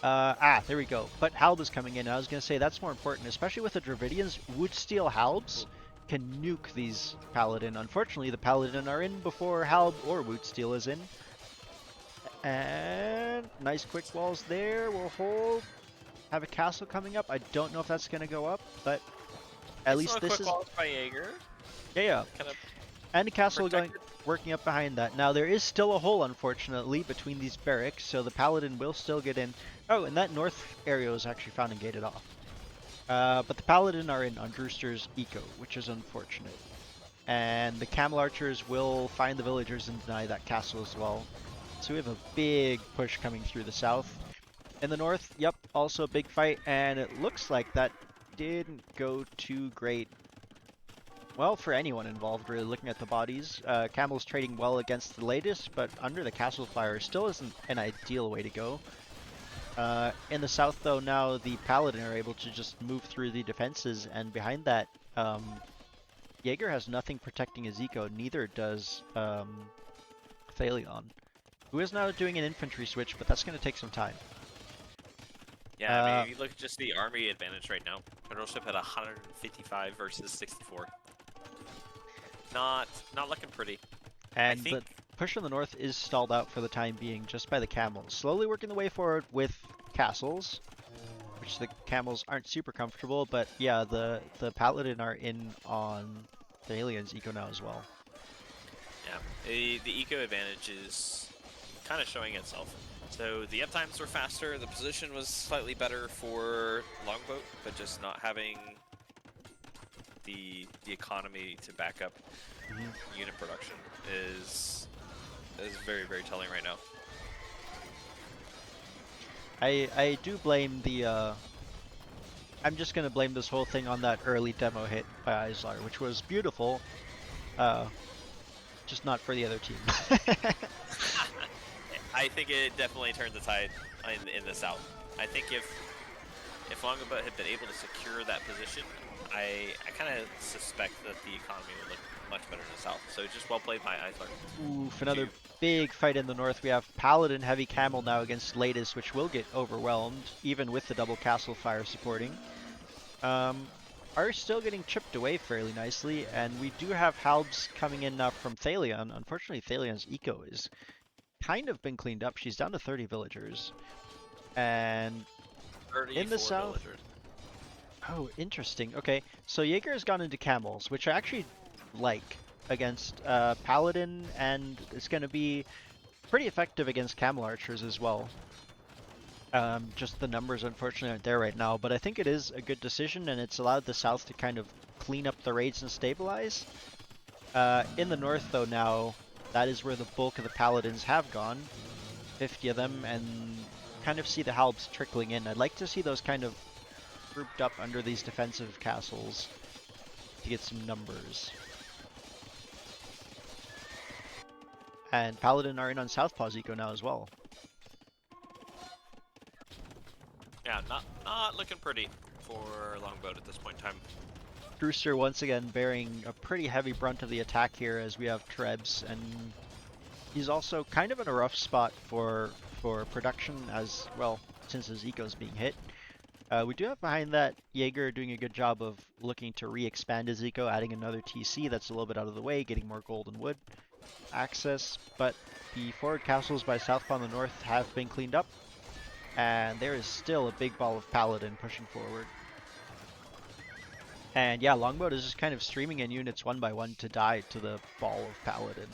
Speaker 1: There we go. But Halb is coming in. I was going to say that's more important, especially with the Dravidians. Wood Steel Halbs can nuke these Paladin. Unfortunately, the Paladin are in before Halb or Wood Steel is in. And nice quick walls there. We'll hold. Have a castle coming up. I don't know if that's going to go up, but at least this is.
Speaker 2: Walls by Jaeger.
Speaker 1: Yeah.
Speaker 2: Kind of
Speaker 1: And the castle
Speaker 2: protected.
Speaker 1: working up behind that. Now there is still a hole, unfortunately, between these barracks, so the Paladin will still get in. Oh, and that north area was actually found and gated off. But the Paladin are in on Drewster's eco, which is unfortunate. And the Camel Archers will find the villagers and deny that castle as well. So we have a big push coming through the south. In the north, yep, also a big fight, and it looks like that didn't go too great. Well, for anyone involved, really, looking at the bodies. Camel's trading well against the latest, but under the castle fire still isn't an ideal way to go. In the south, though, now the Paladin are able to just move through the defenses, and behind that, Jaeger has nothing protecting his eco, neither does Thalion, who is now doing an infantry switch, but that's going to take some time.
Speaker 2: Yeah, I mean, if you look at just the army advantage right now, Federal Ship at 155 versus 64. Not looking pretty. I
Speaker 1: And
Speaker 2: think
Speaker 1: the push from the north is stalled out for the time being just by the camels. Slowly working the way forward with castles, which the camels aren't super comfortable, but yeah, the paladin are in on the aliens eco now as well.
Speaker 2: yeah, the eco advantage is kind of showing itself. So the uptimes were faster, the position was slightly better for Longboat, but just not having the economy to back up unit production is very, very telling right now.
Speaker 1: I do blame the I'm just gonna blame this whole thing on that early demo hit by Islar, which was beautiful, uh, just not for the other team.
Speaker 2: I think it definitely turned the tide in the south. I think if Longboat had been able to secure that position, I kind of suspect that the economy would look much better in the south. So just well played by Eisler.
Speaker 1: Oof, another big fight in the north. We have Paladin Heavy Camel now against Latest, which will get overwhelmed, even with the double castle fire supporting. Are still getting chipped away fairly nicely, and we do have Halbs coming in now from Thalion. Unfortunately, Thalion's eco is kind of been cleaned up. She's down to 30 villagers. And in the
Speaker 2: 34
Speaker 1: south,
Speaker 2: villagers.
Speaker 1: oh, interesting. Okay, so Jaeger has gone into camels, which I actually like against Paladin, and it's going to be pretty effective against camel archers as well. Just the numbers unfortunately aren't there right now, but I think it is a good decision, and it's allowed the south to kind of clean up the raids and stabilize. In the north, though, now that is where the bulk of the paladins have gone, 50 of them, and kind of see the halbs trickling in. I'd like to see those kind of grouped up under these defensive castles to get some numbers. And Paladin are in on Southpaw's eco now as well.
Speaker 2: Yeah, not looking pretty for Longboat at this point in time.
Speaker 1: Brewster once again bearing a pretty heavy brunt of the attack here as we have Trebs, and he's also kind of in a rough spot for production as well, since his eco's being hit. We do have behind that Jaeger doing a good job of looking to re-expand his eco, adding another TC that's a little bit out of the way, getting more gold and wood access, but the forward castles by Southpaw on the north have been cleaned up, and there is still a big ball of Paladin pushing forward. And yeah, Longboat is just kind of streaming in units one by one to die to the ball of Paladin.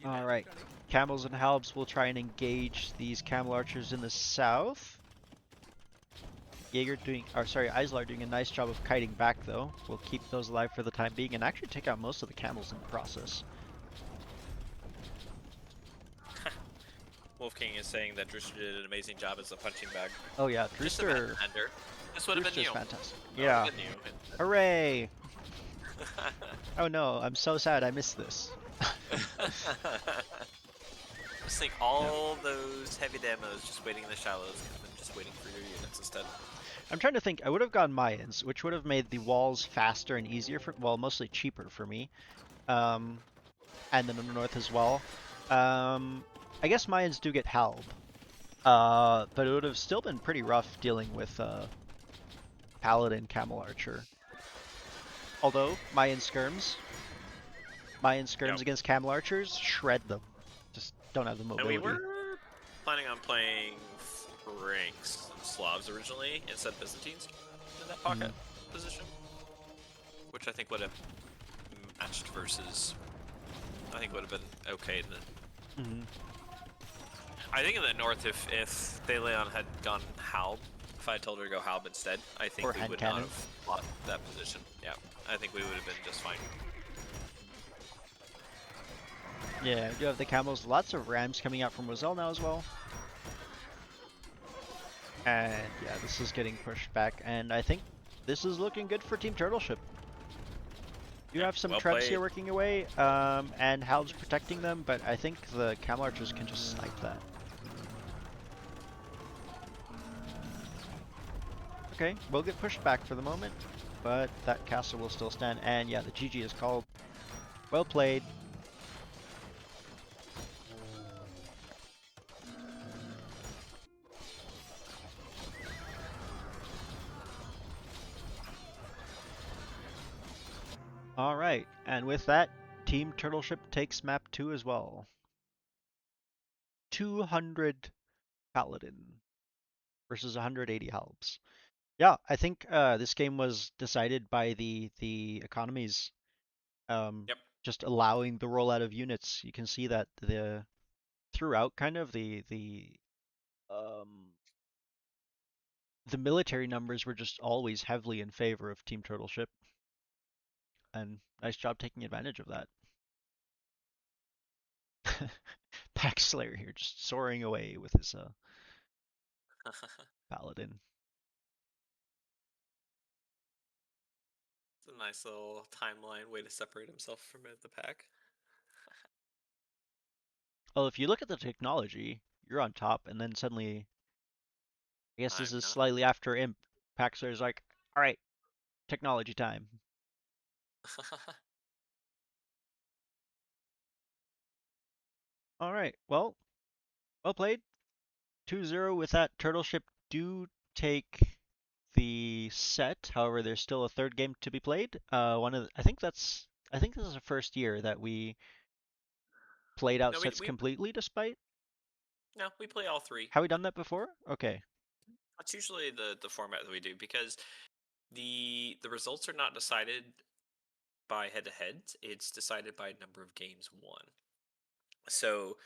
Speaker 1: Alright, Camels and Halbs will try and engage these Camel Archers in the south. Jaeger doing, or sorry, Islar doing a nice job of kiting back though. We'll keep those alive for the time being and actually take out most of the camels in the process.
Speaker 2: Wolf King is saying that Drewster did an amazing job as a punching bag.
Speaker 1: Oh yeah,
Speaker 2: Just a
Speaker 1: Drewster.
Speaker 2: defender. This would have been
Speaker 1: Drewster's
Speaker 2: you.
Speaker 1: fantastic.
Speaker 2: That
Speaker 1: Yeah.
Speaker 2: would have been you.
Speaker 1: Hooray! Oh no, I'm so sad I missed this.
Speaker 2: Just think all those heavy demos just waiting in the shallows, and just waiting for your units instead.
Speaker 1: I'm trying to think. I would have gone Mayans, which would have made the walls faster and easier for, well, mostly cheaper for me. And then in the north as well. I guess Mayans do get Halb. But it would have still been pretty rough dealing with Paladin Camel Archer. Although, Mayan skirms against Camel Archers, shred them. Just don't have the mobility.
Speaker 2: And we were planning on playing Franks and Slavs originally instead of Byzantines in that pocket position, which I think would have matched versus. I think would have been okay. I think in the north, if Thalion had gone Halb, if I told her to go Halb instead, I think we would not have fought that position. Yeah, I think we would have been just fine.
Speaker 1: Yeah, we do have the camels. Lots of rams coming out from Moselle now as well. And yeah, this is getting pushed back, and I think this is looking good for Team Turtleship. You have some Trebs here working away, and Halb's protecting them, but I think the Camel Archers can just snipe that. Okay, we'll get pushed back for the moment, but that castle will still stand, and yeah, the GG is called. Well played. All right, and with that, Team Turtleship takes map 2 as well. 200 Paladin versus 180 Halbs. Yeah, I think this game was decided by the economies, um,
Speaker 2: Yep.
Speaker 1: just allowing the rollout of units. You can see that the throughout kind of um, the military numbers were just always heavily in favor of Team Turtleship, and nice job taking advantage of that. Pack Slayer here, just soaring away with his paladin.
Speaker 2: It's a nice little timeline way to separate himself from the pack.
Speaker 1: Well, if you look at the technology, you're on top, and then suddenly, I guess this
Speaker 2: I'm
Speaker 1: is
Speaker 2: not.
Speaker 1: slightly after Imp. Pack Slayer's like, all right, technology time. All right, well played. 2-0 with that. Turtleship do take the set. However, there's still a third game to be played. I think this is the first year that we played out
Speaker 2: No, we
Speaker 1: sets
Speaker 2: we
Speaker 1: completely. Despite
Speaker 2: no, we play all three.
Speaker 1: have we done that before? Okay.
Speaker 2: That's usually the format that we do because the results are not decided by head to heads. It's decided by number of games won. So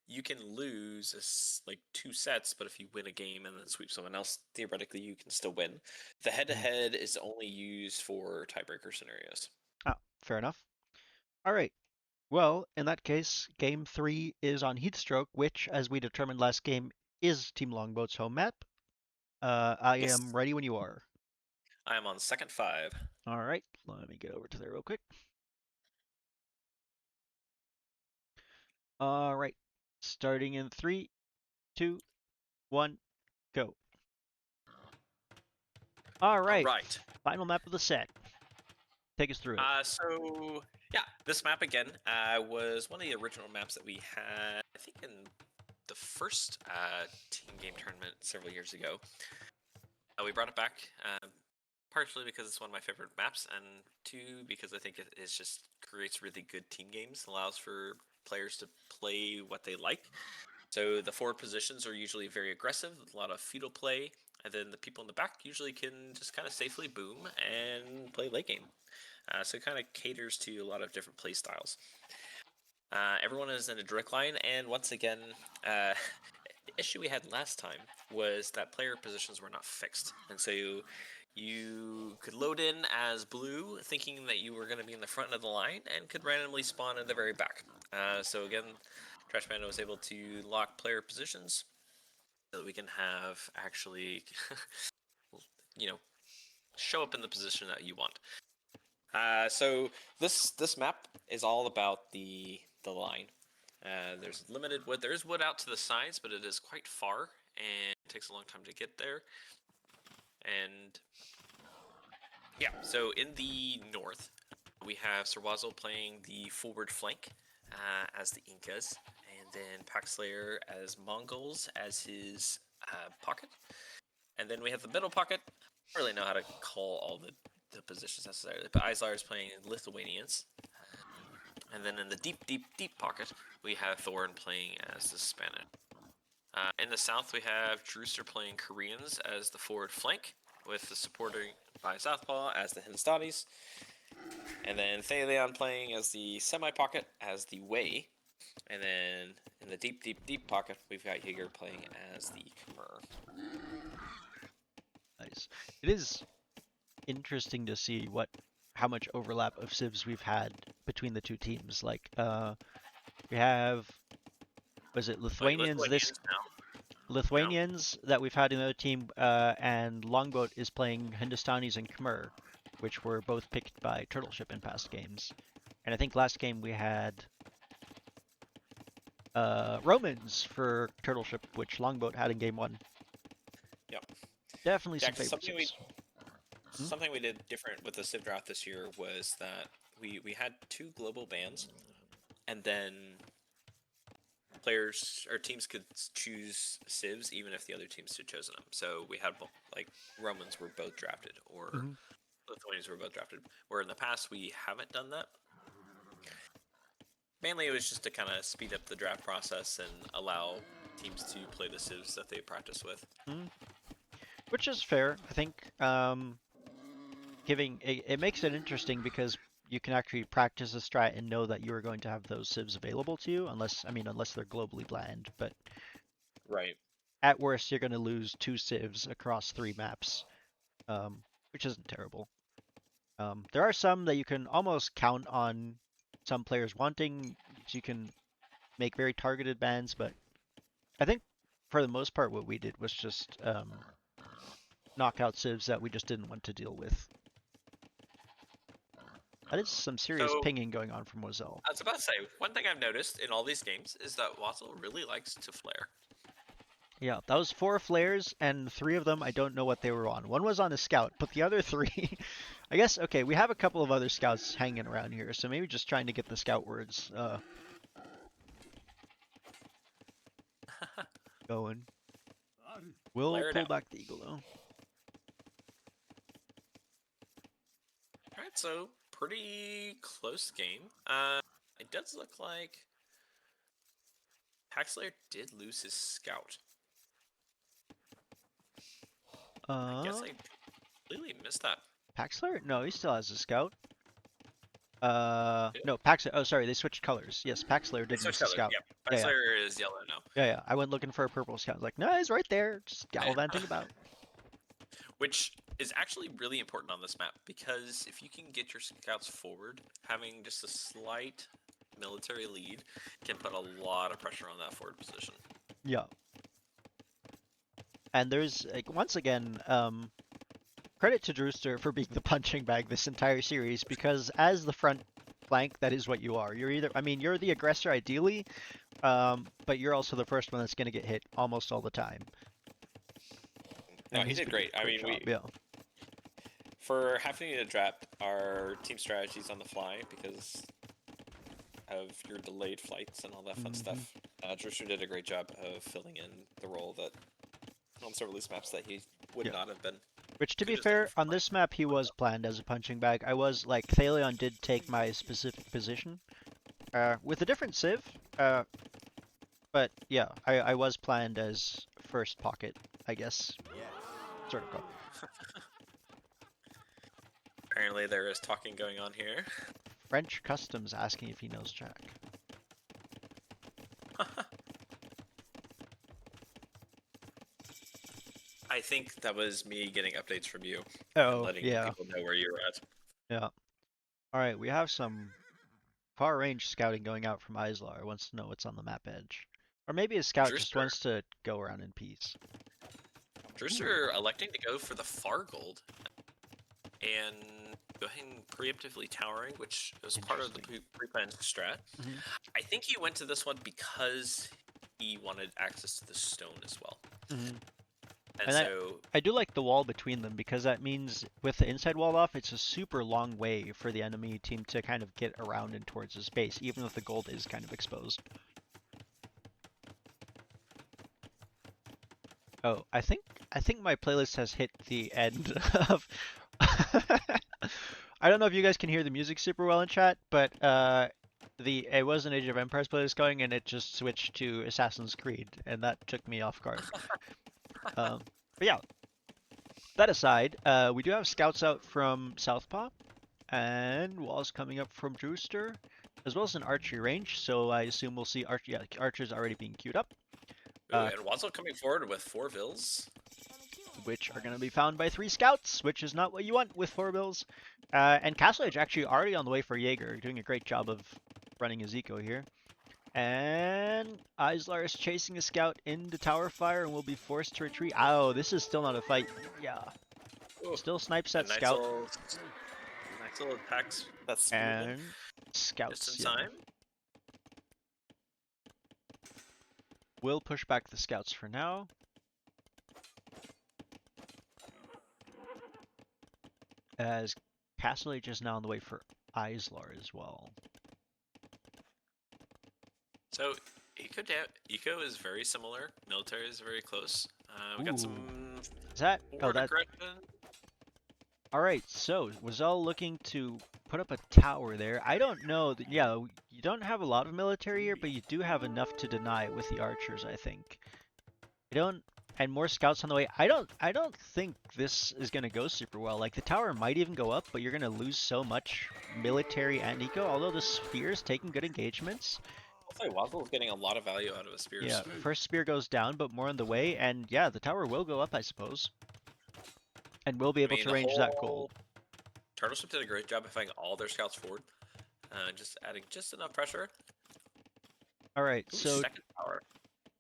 Speaker 2: you can lose like two sets, but if you win a game and then sweep someone else, theoretically you can still win. The head to
Speaker 1: Mhm.
Speaker 2: head is only used for tiebreaker scenarios.
Speaker 1: Ah, fair enough. All right. Well, in that case, game 3 is on Heatstroke, which, as we determined last game, is Team Longboat's home map. I am
Speaker 2: Yes,
Speaker 1: ready when you are.
Speaker 2: I am on second five.
Speaker 1: All right, let me get over to there real quick. All right, starting in 3, 2, 1, go. All
Speaker 2: All
Speaker 1: right,
Speaker 2: right.
Speaker 1: final map of the set. Take us through it.
Speaker 2: So yeah, this map again was one of the original maps that we had, I think, in the first team game tournament several years ago. We brought it back, partially because it's one of my favorite maps, and two because I think it just creates really good team games, allows for players to play what they like. So the forward positions are usually very aggressive, a lot of feudal play, and then the people in the back usually can just kind of safely boom and play late game. So it kind of caters to a lot of different play styles. Everyone is in a direct line, and once again, the issue we had last time was that player positions were not fixed, and so you could load in as blue, thinking that you were going to be in the front of the line, and could randomly spawn in the very back. So again, Trash Panda was able to lock player positions so that we can have actually, you know, show up in the position that you want. So this map is all about the line. There's limited wood. There is wood out to the sides, but it is quite far, and it takes a long time to get there. And yeah, so in the north, we have Serwazo playing the forward flank as the Incas, and then Paxlayer as Mongols as his pocket. And then we have the middle pocket. I don't really know how to call all the positions necessarily, but Islar is playing Lithuanians. And then in the deep, deep, deep pocket, we have Thorn playing as the Spanish. In the south, we have Drewster playing Koreans as the forward flank, with the supporting by Southpaw as the Hindustanis. And then Thalion playing as the semi-pocket as the Wei. And then in the deep, deep, deep pocket, we've got Jaeger playing as the Khmer.
Speaker 1: Nice. It is interesting to see how much overlap of civs we've had between the two teams. Like, we have was it
Speaker 2: Like
Speaker 1: Lithuanians this
Speaker 2: Lithuanians now. Yeah.
Speaker 1: Lithuanians that we've had in the other team, and Longboat is playing Hindustanis and Khmer, which were both picked by Turtleship in past games. And I think last game we had Romans for Turtleship, which Longboat had in game one.
Speaker 2: Yep.
Speaker 1: Definitely
Speaker 2: Yeah,
Speaker 1: some
Speaker 2: because
Speaker 1: favoritisms. Hmm?
Speaker 2: something we did different with the Civ draft this year was that we had two global bans, and then players or teams could choose civs even if the other teams had chosen them. So we had like Romans were both drafted, or
Speaker 1: Hmm.
Speaker 2: Lithuanians were both drafted. Where in the past we haven't done that. Mainly, it was just to kind of speed up the draft process and allow teams to play the civs that they practice with.
Speaker 1: Mm. Which is fair, I think. Giving it makes it interesting because you can actually practice a strat and know that you are going to have those civs available to you, unless they're globally bland. But
Speaker 2: Right.
Speaker 1: at worst, you're going to lose 2 civs across 3 maps, which isn't terrible. There are some that you can almost count on some players wanting, so you can make very targeted bans. But I think for the most part, what we did was just knock out civs that we just didn't want to deal with. That is some serious
Speaker 2: So
Speaker 1: pinging going on from Moselle.
Speaker 2: I was about to say, one thing I've noticed in all these games is that Watzel really likes to flare.
Speaker 1: Yeah, that was 4 flares, and 3 of them I don't know what they were on. One was on a scout, but the other 3, I guess, okay, we have a couple of other scouts hanging around here, so maybe just trying to get the scout words going. We'll
Speaker 2: Flare it
Speaker 1: pull
Speaker 2: out.
Speaker 1: back the eagle though.
Speaker 2: Alright, so pretty close game. It does look like Paxlayer did lose his scout. I guess I completely missed that.
Speaker 1: Paxler? No, he still has a scout.
Speaker 2: Yeah.
Speaker 1: No, Paxler. Oh, sorry, they switched colors. Yes, Paxler
Speaker 2: They
Speaker 1: did lose
Speaker 2: switched
Speaker 1: the
Speaker 2: colors.
Speaker 1: scout.
Speaker 2: Yeah,
Speaker 1: Yeah, yeah,
Speaker 2: Paxlayer is yellow now.
Speaker 1: yeah, yeah. I went looking for a purple scout. I was like, no, he's right there, just gallivanting about.
Speaker 2: Which is actually really important on this map because if you can get your scouts forward, having just a slight military lead can put a lot of pressure on that forward position.
Speaker 1: Yeah. And there's like, once again, credit to Drewster for being the punching bag this entire series because as the front flank, that is what you are. You're either, I mean, you're the aggressor ideally, but you're also the first one that's going to get hit almost all the time.
Speaker 2: No,
Speaker 1: And
Speaker 2: he
Speaker 1: he's
Speaker 2: did
Speaker 1: been doing
Speaker 2: great.
Speaker 1: a
Speaker 2: I
Speaker 1: great
Speaker 2: mean,
Speaker 1: job, yeah.
Speaker 2: for having to draft our team strategies on the fly because of your delayed flights and all that fun stuff. Drewster did a great job of filling in the role that on some of these maps that he would not have been.
Speaker 1: Which, to be
Speaker 2: Could have done
Speaker 1: fair,
Speaker 2: for
Speaker 1: on this map he was planned as a punching bag. I was like, Thalion did take my specific position, with a different civ, but yeah, I was planned as first pocket, I guess, sort of.
Speaker 2: Apparently, there is talking going on here.
Speaker 1: French Customs asking if he knows Jack.
Speaker 2: I think that was me getting updates from you and
Speaker 1: Oh,
Speaker 2: letting
Speaker 1: yeah,
Speaker 2: people know where you're at.
Speaker 1: yeah. All right, we have some far range scouting going out from Islar. Wants to know what's on the map edge, or maybe his scout just
Speaker 2: Drewster,
Speaker 1: wants to go around in peace.
Speaker 2: Drewster electing to go for the far gold and going preemptively towering, which was part of the pre-planned strat.
Speaker 1: Mhm.
Speaker 2: I think he went to this one because he wanted access to the stone as well.
Speaker 1: Mhm.
Speaker 2: And
Speaker 1: And
Speaker 2: so
Speaker 1: I do like the wall between them because that means with the inside wall off, it's a super long way for the enemy team to kind of get around and towards his base, even if the gold is kind of exposed. Oh, I think my playlist has hit the end of. I don't know if you guys can hear the music super well in chat, but it was an Age of Empires playlist going, and it just switched to Assassin's Creed, and that took me off guard. But yeah, that aside, we do have scouts out from Southpaw, and walls coming up from Drewster, as well as an archery range. So I assume we'll see archers already being queued up.
Speaker 2: and Wadsell coming forward with 4 vills.
Speaker 1: Which are going to be found by 3 scouts, which is not what you want with 4 bills. And Castle Age actually already on the way for Jaeger, doing a great job of running his eco here. And Islar is chasing a scout into tower fire and will be forced to retreat. Oh, this is still not a fight. Yeah.
Speaker 2: Ooh,
Speaker 1: Still snipes that
Speaker 2: nice
Speaker 1: scout.
Speaker 2: Nice little attacks. That's
Speaker 1: And
Speaker 2: just
Speaker 1: scouts,
Speaker 2: in
Speaker 1: yeah.
Speaker 2: time.
Speaker 1: We'll push back the scouts for now. As Castle Age is now on the way for Islar as well.
Speaker 2: So eco is very similar. Military is very close. We got some
Speaker 1: Is that? Oh,
Speaker 2: forward
Speaker 1: that.
Speaker 2: aggression.
Speaker 1: All right, so was all looking to put up a tower there. I don't know that, yeah, you don't have a lot of military here, but you do have enough to deny it with the archers, I think. I don't, and more scouts on the way. I don't think this is gonna go super well. Like the tower might even go up, but you're gonna lose so much military and eco. Although the spear's taking good engagements.
Speaker 2: I'll say Wazzle's getting a lot of value out of his
Speaker 1: Yeah,
Speaker 2: spears.
Speaker 1: first spear goes down, but more on the way, and yeah, the tower will go up, I suppose, and we'll be
Speaker 2: I
Speaker 1: able
Speaker 2: mean,
Speaker 1: to
Speaker 2: the
Speaker 1: range that gold.
Speaker 2: whole Turtleship did a great job of having all their scouts forward, just adding just enough pressure.
Speaker 1: All right,
Speaker 2: Ooh,
Speaker 1: so
Speaker 2: second tower.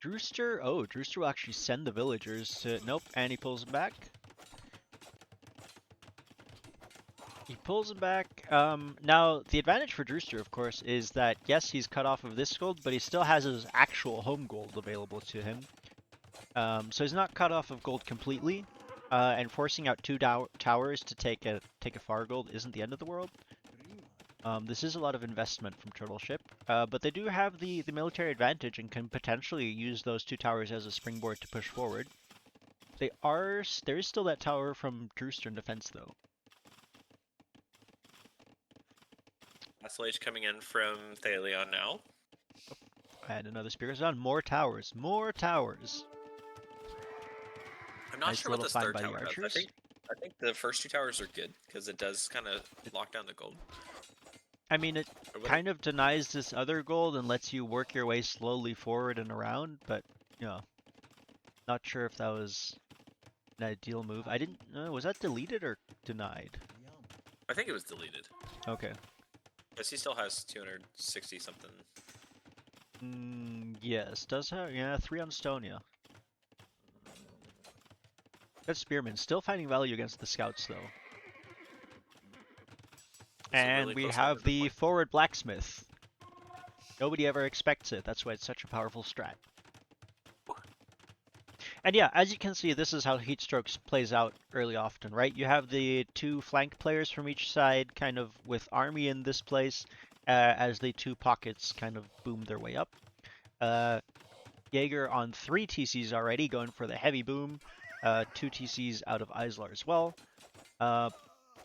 Speaker 1: Drewster, oh, Drewster will actually send the villagers to, nope, and he pulls them back. He pulls them back. Now, the advantage for Drewster, of course, is that, yes, he's cut off of this gold, but he still has his actual home gold available to him. So he's not cut off of gold completely, and forcing out two towers to take a far gold isn't the end of the world. This is a lot of investment from Turtleship, but they do have the military advantage and can potentially use those two towers as a springboard to push forward. There is still that tower from Drewster in defense though.
Speaker 2: Vassalage coming in from Thalion now.
Speaker 1: And another spear goes down. More towers, more towers.
Speaker 2: I'm not
Speaker 1: Nice
Speaker 2: sure what
Speaker 1: little
Speaker 2: this
Speaker 1: find
Speaker 2: third
Speaker 1: by the
Speaker 2: tower does.
Speaker 1: archers.
Speaker 2: I think the first two towers are good because it does kind of lock down the gold.
Speaker 1: I mean, it
Speaker 2: Or what
Speaker 1: kind of denies this other gold and lets you work your way slowly forward and around, but, you know, not sure if that was an ideal move. I didn't, was that deleted or denied?
Speaker 2: I think it was deleted.
Speaker 1: Okay.
Speaker 2: Because he still has 260 something.
Speaker 1: Yes, does have, yeah, 3 on stone, yeah. That spearman still finding value against the scouts though. And
Speaker 2: Really
Speaker 1: we
Speaker 2: close
Speaker 1: have
Speaker 2: number
Speaker 1: the
Speaker 2: point.
Speaker 1: forward blacksmith. Nobody ever expects it. That's why it's such a powerful strat. And yeah, as you can see, this is how Heatstrokes plays out early often, right? You have the two flank players from each side, kind of with army in this place, as the two pockets kind of boom their way up. Jaeger on 3 TCs already, going for the heavy boom. 2 TCs out of Islar as well.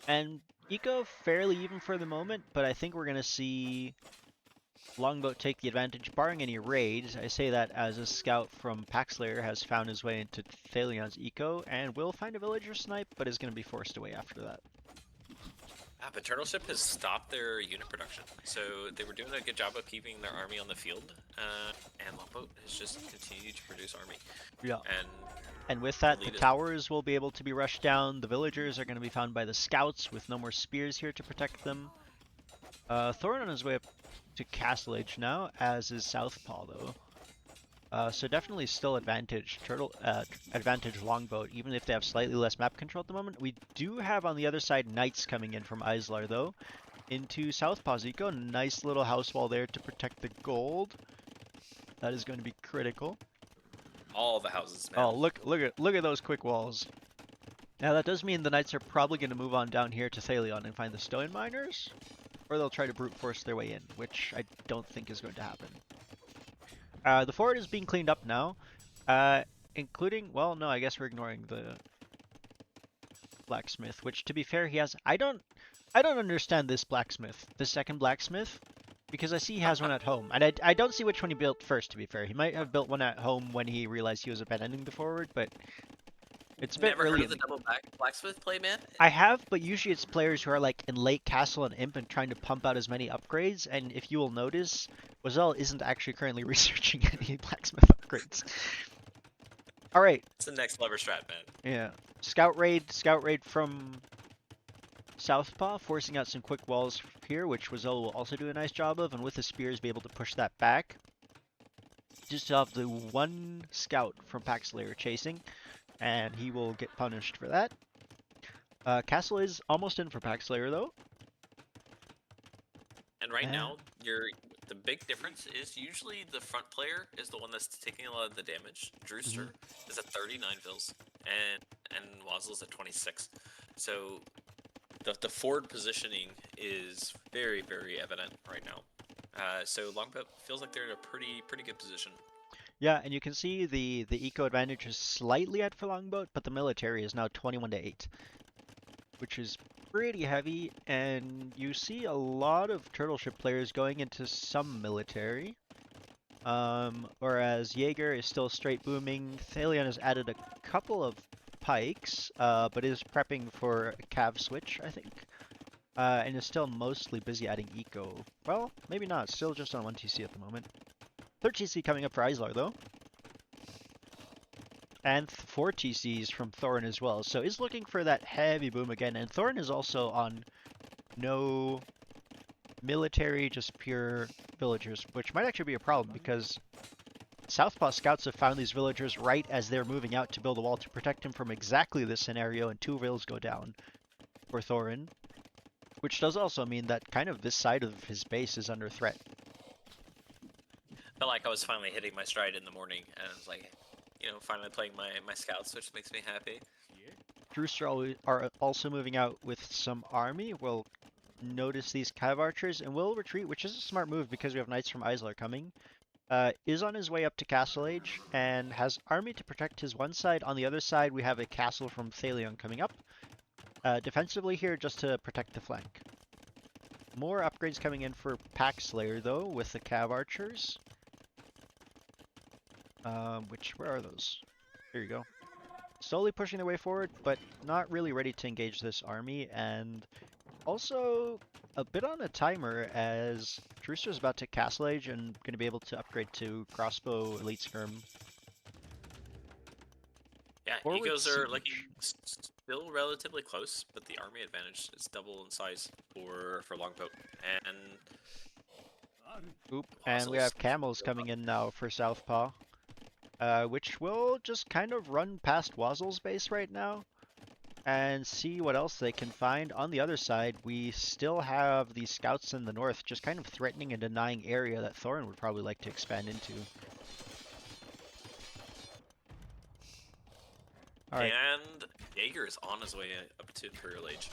Speaker 1: And Eco fairly even for the moment, but I think we're going to see Longboat take the advantage, barring any raids. I say that as a scout from Paxlayer has found his way into Thalion's eco and will find a villager snipe, but is going to be forced away after that.
Speaker 2: But Turtleship has stopped their unit production, so they were doing a good job of keeping their army on the field, and Longboat has just continued to produce army.
Speaker 1: Yeah.
Speaker 2: And
Speaker 1: with that, the towers will be able to be rushed down. The villagers are going to be found by the scouts with no more spears here to protect them. Thorin on his way up to Castle Age now, as is Southpaw though. So definitely still advantage advantage Longboat, even if they have slightly less map control at the moment. We do have on the other side Knights coming in from Islar though, into Southpaw's eco. Nice little house wall there to protect the gold. That is going to be critical.
Speaker 2: All the houses, man.
Speaker 1: Oh, look at those quick walls. Now that does mean the Knights are probably going to move on down here to Thalion and find the stone miners, or they'll try to brute force their way in, which I don't think is going to happen. The fort is being cleaned up now, including, well, no, I guess we're ignoring the blacksmith, which to be fair, he has, I don't understand this blacksmith, the second blacksmith, because I see he has one at home, and I don't see which one he built first, to be fair. He might have built one at home when he realized he was abandoning the forward, but it's a bit
Speaker 2: Never
Speaker 1: early.
Speaker 2: heard of the double blacksmith play, man?
Speaker 1: I have, but usually it's players who are like in late Castle and Imp and trying to pump out as many upgrades, and if you will notice, Wazelle isn't actually currently researching any blacksmith upgrades. Alright.
Speaker 2: It's the next lever strat, man.
Speaker 1: Yeah. Scout raid from Southpaw, forcing out some quick walls here, which Wazelle will also do a nice job of, and with the spears be able to push that back. Just to have the one scout from Paxlayer chasing, and he will get punished for that. Castle is almost in for Paxlayer though.
Speaker 2: And right now, the big difference is usually the front player is the one that's taking a lot of the damage. Drewster is at 39 vills, and Wazzle's at 26. So the forward positioning is very, very evident right now. So Longboat feels like they're in a pretty good position.
Speaker 1: Yeah, and you can see the eco advantage is slightly out for Longboat, but the military is now 21 to 8. which is pretty heavy, and you see a lot of turtle ship players going into some military. Whereas Jaeger is still straight booming. Thalion has added a couple of pikes, but is prepping for a cav switch, I think. And is still mostly busy adding eco. Well, maybe not. Still just on 1 TC at the moment. 3rd TC coming up for Islar, though. And 4 TCs from Thorin as well. So is looking for that heavy boom again. And Thorin is also on no military, just pure villagers, which might actually be a problem because Southpaw scouts have found these villagers right as they're moving out to build a wall to protect him from exactly this scenario, and 2 vills go down for Thorin. Which does also mean that kind of this side of his base is under threat.
Speaker 2: Felt like I was finally hitting my stride in the morning, and I was like, you know, finally playing my scouts, which makes me happy.
Speaker 1: Drewster are also moving out with some army. We'll notice these cav archers and will retreat, which is a smart move because we have knights from Islar coming. Is on his way up to Castle Age and has army to protect his one side. On the other side, we have a castle from Thalion coming up. Defensively here, just to protect the flank. More upgrades coming in for Pack Slayer, though, with the Cav Archers. Where are those? Here you go. Slowly pushing their way forward, but not really ready to engage this army, and also a bit on a timer as Drewster's about to Castle Age and going to be able to upgrade to Crossbow Elite Skirm.
Speaker 2: Yeah,
Speaker 1: Forward
Speaker 2: egos are
Speaker 1: siege.
Speaker 2: looking still relatively close, but the army advantage is double in size for Longboat. And
Speaker 1: Oop, and we have camels coming in now for Southpaw, which will just kind of run past Wazzle's base right now and see what else they can find. On the other side, we still have the scouts in the north just kind of threatening and denying area that Thorin would probably like to expand into. Alright.
Speaker 2: And Jaeger is on his way up to Imperial Age.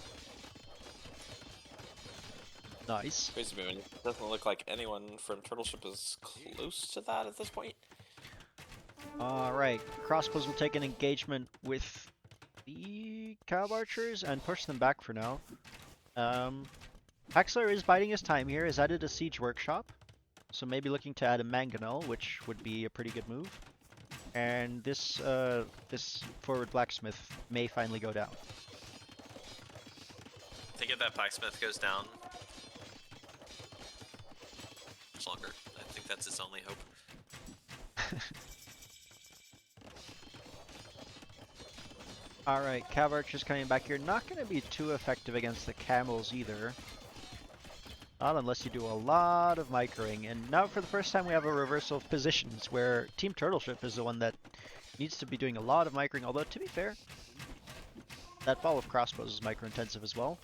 Speaker 1: Nice.
Speaker 2: Crazy moving. Doesn't look like anyone from Turtleship is close to that at this point.
Speaker 1: Alright, Crossbows will take an engagement with the Cav Archers and push them back for now. Haxler is biding his time here, has added a Siege Workshop, so maybe looking to add a Mangonel, which would be a pretty good move. And this forward blacksmith may finally go down.
Speaker 2: I think if that blacksmith goes down much longer, I think that's his only hope.
Speaker 1: Alright, Cav Archers coming back here. Not going to be too effective against the camels either. Not unless you do a lot of microing. And now for the first time we have a reversal of positions where Team Turtleship is the one that needs to be doing a lot of microing. Although, to be fair, that ball of crossbows is micro-intensive as well.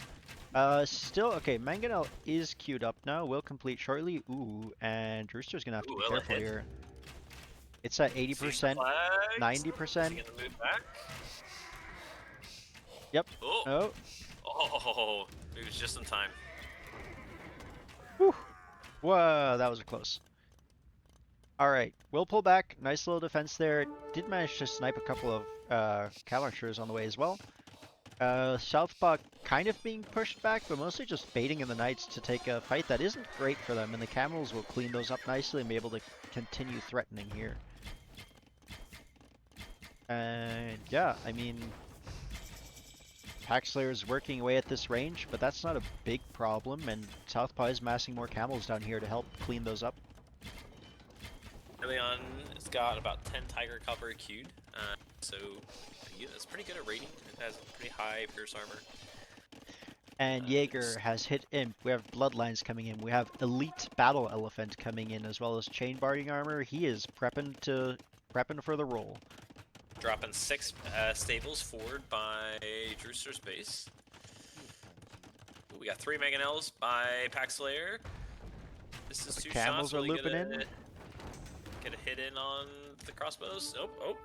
Speaker 1: Still, okay, Mangonel is queued up now. Will complete shortly. Ooh, and Drewster's going to have to be careful here. It's at 80%, 90%. Yep.
Speaker 2: Oh. Oh, it was just in time.
Speaker 1: Whew. Whoa, that was close. Alright, we'll pull back. Nice little defense there. Did manage to snipe a couple of Cav Archers on the way as well. Southpaw kind of being pushed back, but mostly just baiting in the Knights to take a fight that isn't great for them, and the Camels will clean those up nicely and be able to continue threatening here. And yeah, I mean, Packslayer is working away at this range, but that's not a big problem, and Southpaw is massing more camels down here to help clean those up.
Speaker 2: Leon has got about 10 Tiger Cavalry queued, so yeah, that's pretty good at raiding. It has pretty high Pierce armor.
Speaker 1: And Jaeger has hit Imp. We have Bloodlines coming in. We have Elite Battle Elephant coming in, as well as Chain Barding armor. He is prepping for the roll.
Speaker 2: Dropping 6 stables forward by Drewster's base. Ooh, we got 3 Mangonels by Packslayer. This is
Speaker 1: The
Speaker 2: 2
Speaker 1: camels
Speaker 2: shots.
Speaker 1: are looping in.
Speaker 2: Get a hit in on the crossbows. Oh.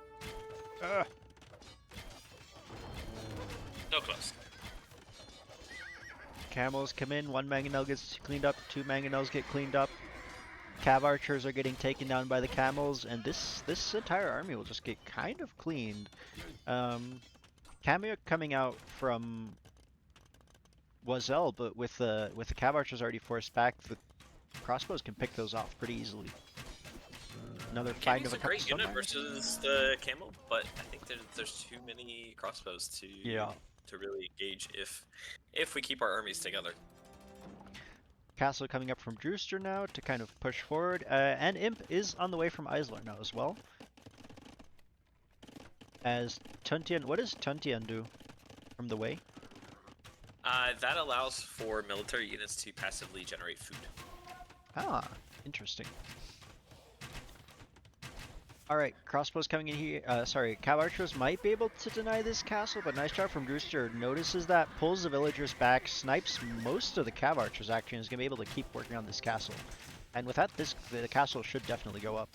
Speaker 2: No close.
Speaker 1: Camels come in. 1 Mangonel gets cleaned up. 2 Mangonels get cleaned up. Cav Archers are getting taken down by the camels, and this entire army will just get kind of cleaned. Cameo coming out from Oiselle, but with the cav archers already forced back, the crossbows can pick those off pretty easily. Another find of
Speaker 2: Cammy's
Speaker 1: a
Speaker 2: a
Speaker 1: couple
Speaker 2: great
Speaker 1: stun
Speaker 2: unit
Speaker 1: mines.
Speaker 2: versus the camel, but I think there's too many crossbows
Speaker 1: Yeah.
Speaker 2: to really engage if we keep our armies together.
Speaker 1: Castle coming up from Drewster now to kind of push forward, and Imp is on the way from Islar now as well. As Tuntian, what does Tuntian do from the way?
Speaker 2: That allows for military units to passively generate food.
Speaker 1: Ah, interesting. Alright, crossbows coming in here. Sorry, cav archers might be able to deny this castle, but nice job from Drewster. Notices that, pulls the villagers back, snipes most of the cav archers actually, and is going to be able to keep working on this castle. And with that, the castle should definitely go up.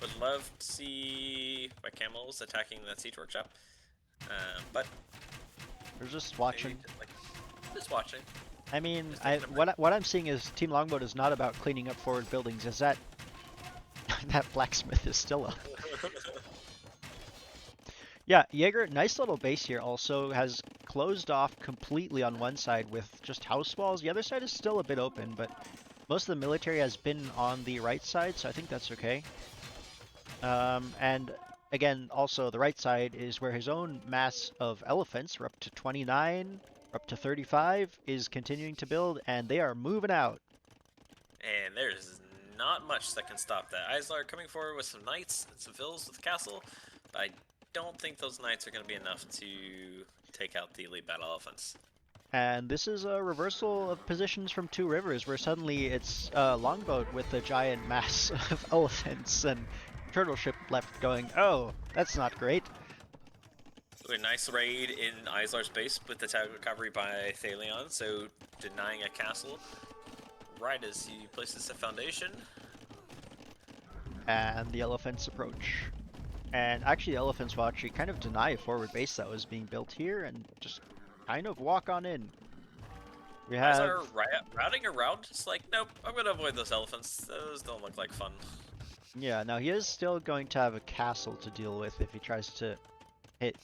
Speaker 2: Would love to see my camels attacking that siege workshop, but
Speaker 1: They're just watching.
Speaker 2: Just watching.
Speaker 1: I mean,
Speaker 2: Just
Speaker 1: what I'm seeing is Team Longboat is not about cleaning up forward buildings. Is that that blacksmith is still up? Yeah, Jaeger, nice little base here. Also has closed off completely on one side with just house walls. The other side is still a bit open, but most of the military has been on the right side, so I think that's okay. And again, also the right side is where his own mass of elephants, we're up to 29, we're up to 35, is continuing to build, and they are moving out.
Speaker 2: And there's not much that can stop that. Islar coming forward with some knights and some vills with the castle, but I don't think those knights are going to be enough to take out the elite battle elephants.
Speaker 1: And this is a reversal of positions from Two Rivers, where suddenly it's Longboat with a giant mass of elephants and turtle ship left going, oh, that's not great.
Speaker 2: A nice raid in Islar's base with the cavalry by Thalion, so denying a castle right as he places the foundation.
Speaker 1: And the elephants approach. And actually, the elephants will actually kind of deny a forward base that was being built here and just kind of walk on in. We have
Speaker 2: Islar routing around, just like, nope, I'm going to avoid those elephants. Those don't look like fun.
Speaker 1: Yeah, now he is still going to have a castle to deal with if he tries to hit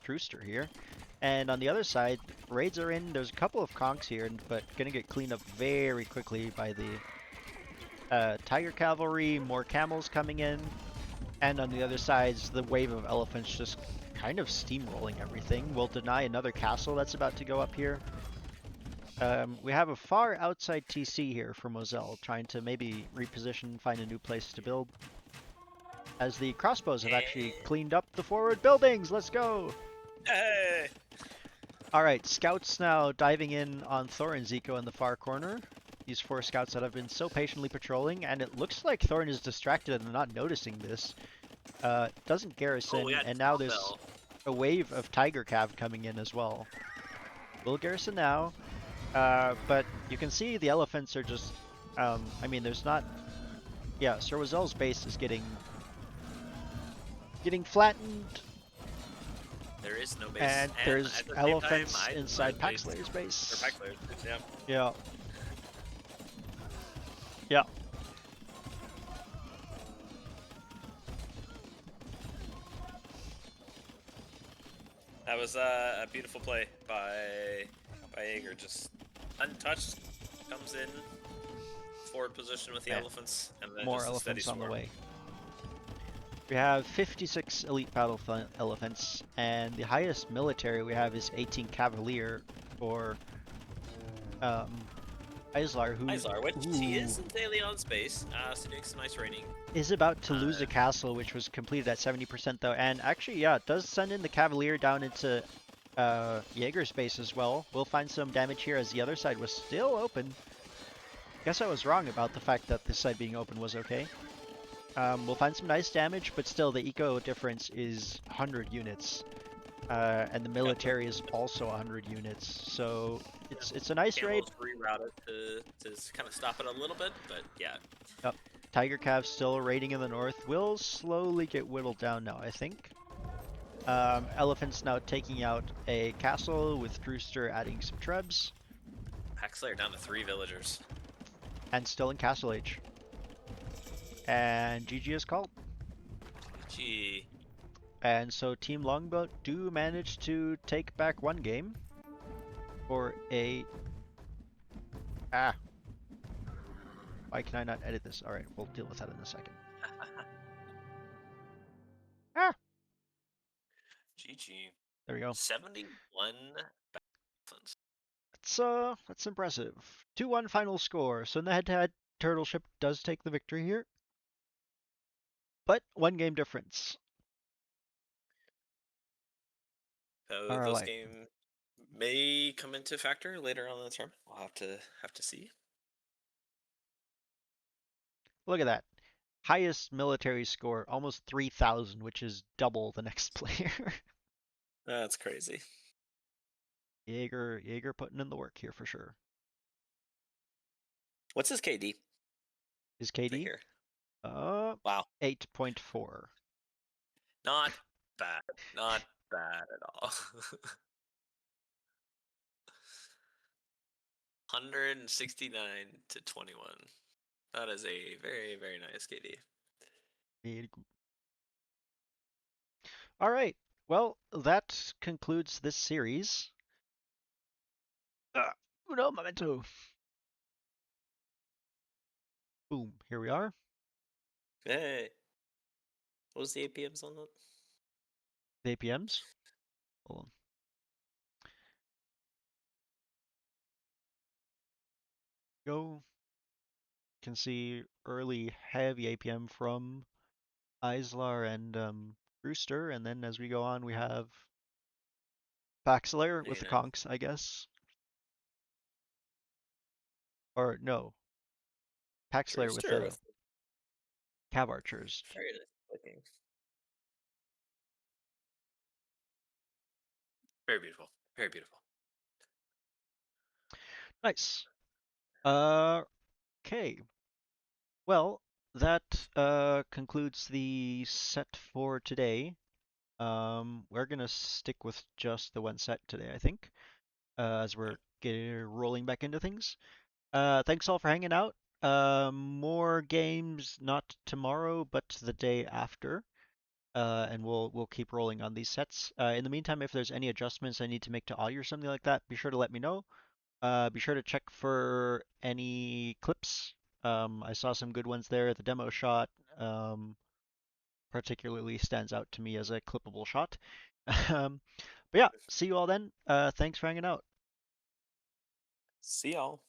Speaker 1: Drewster here. And on the other side, raids are in. There's a couple of conks here, but gonna get cleaned up very quickly by the Tiger Cavalry. More camels coming in. And on the other sides, the wave of elephants just kind of steamrolling everything. Will deny another castle that's about to go up here. We have a far outside TC here from Moselle, trying to maybe reposition, find a new place to build. As the crossbows have actually cleaned up the forward buildings. Let's go!
Speaker 2: Hey!
Speaker 1: Alright, scouts now diving in on Thorin Zico in the far corner. These 4 scouts that have been so patiently patrolling, and it looks like Thorin is distracted and not noticing this. Doesn't garrison,
Speaker 2: yeah,
Speaker 1: and now there's a wave of Tiger Cav coming in as well. Will garrison now, but you can see the elephants are just, I mean, there's not, yeah, Sir Wazel's base is getting flattened.
Speaker 2: There is no base.
Speaker 1: And there's elephants
Speaker 2: time,
Speaker 1: inside Paxlayer's base.
Speaker 2: Or Paxlayer's, yeah.
Speaker 1: Yeah. Yeah.
Speaker 2: That was a beautiful play by Jaeger. Just untouched, comes in, forward position with the elephants, and then
Speaker 1: more
Speaker 2: just
Speaker 1: elephants on the
Speaker 2: swarm.
Speaker 1: way. We have 56 elite battle elephants, and the highest military we have is 18 Cavalier for Islar,
Speaker 2: which he is in Thalion's base, so doing some nice raiding.
Speaker 1: Is about to lose a castle, which was completed at 70% though, and actually, yeah, it does send in the Cavalier down into Jaeger's base as well. We'll find some damage here as the other side was still open. Guess I was wrong about the fact that this side being open was okay. We'll find some nice damage, but still the eco difference is 100 units. And the military is also 100 units, so it's a nice raid.
Speaker 2: Rerouted to kind of stop it a little bit, but yeah.
Speaker 1: Yep. Tiger Cav still raiding in the north. Will slowly get whittled down now, I think. Elephants now taking out a castle with Drewster adding some trebs.
Speaker 2: Paxlayer down to 3 villagers.
Speaker 1: And still in Castle Age. And GG is called.
Speaker 2: GG.
Speaker 1: And so Team Longboat do manage to take back 1 game. for a ah. Why can I not edit this? All right, we'll deal with that in a second. Ah,
Speaker 2: GG.
Speaker 1: there we go.
Speaker 2: 71 Dolphins.
Speaker 1: That's impressive. 2-1 final score. So in the head-to-head, Turtle Ship does take the victory here, but one game difference.
Speaker 2: So
Speaker 1: All
Speaker 2: those
Speaker 1: right,
Speaker 2: games may come into factor later on in the tournament. We'll have to see.
Speaker 1: look at that. Highest military score, almost 3,000, which is double the next player.
Speaker 2: That's crazy.
Speaker 1: Jaeger putting in the work here for sure.
Speaker 2: What's his KD?
Speaker 1: Is
Speaker 2: Take
Speaker 1: KD?
Speaker 2: here.
Speaker 1: Uh,
Speaker 2: Wow.
Speaker 1: 8.4.
Speaker 2: Not bad. Not bad at all. 169 to 21. That is a very, very nice KD.
Speaker 1: All right. Well, that concludes this series. Uno momento. Boom. Here we are.
Speaker 2: Hey. What was the APMs on that?
Speaker 1: The APMs. Hold on. Go. You can see early heavy APM from Islar and Brewster, and then as we go on, we have Paxlayer with
Speaker 2: Very
Speaker 1: the
Speaker 2: nice.
Speaker 1: conks, I guess. Or no, Paxlayer with
Speaker 2: Brewster
Speaker 1: the
Speaker 2: with
Speaker 1: Cav Archers.
Speaker 2: very nice looking. Very beautiful. Very beautiful.
Speaker 1: Nice. Okay. Well, that concludes the set for today. We're gonna stick with just the one set today, I think, as we're
Speaker 2: Okay.
Speaker 1: rolling back into things. Thanks all for hanging out. More games not tomorrow, but the day after. And we'll keep rolling on these sets. In the meantime, if there's any adjustments I need to make to audio or something like that, be sure to let me know. Be sure to check for any clips. I saw some good ones there. The demo shot particularly stands out to me as a clippable shot. Um, but yeah, see you all then. Thanks for hanging out.
Speaker 2: See y'all.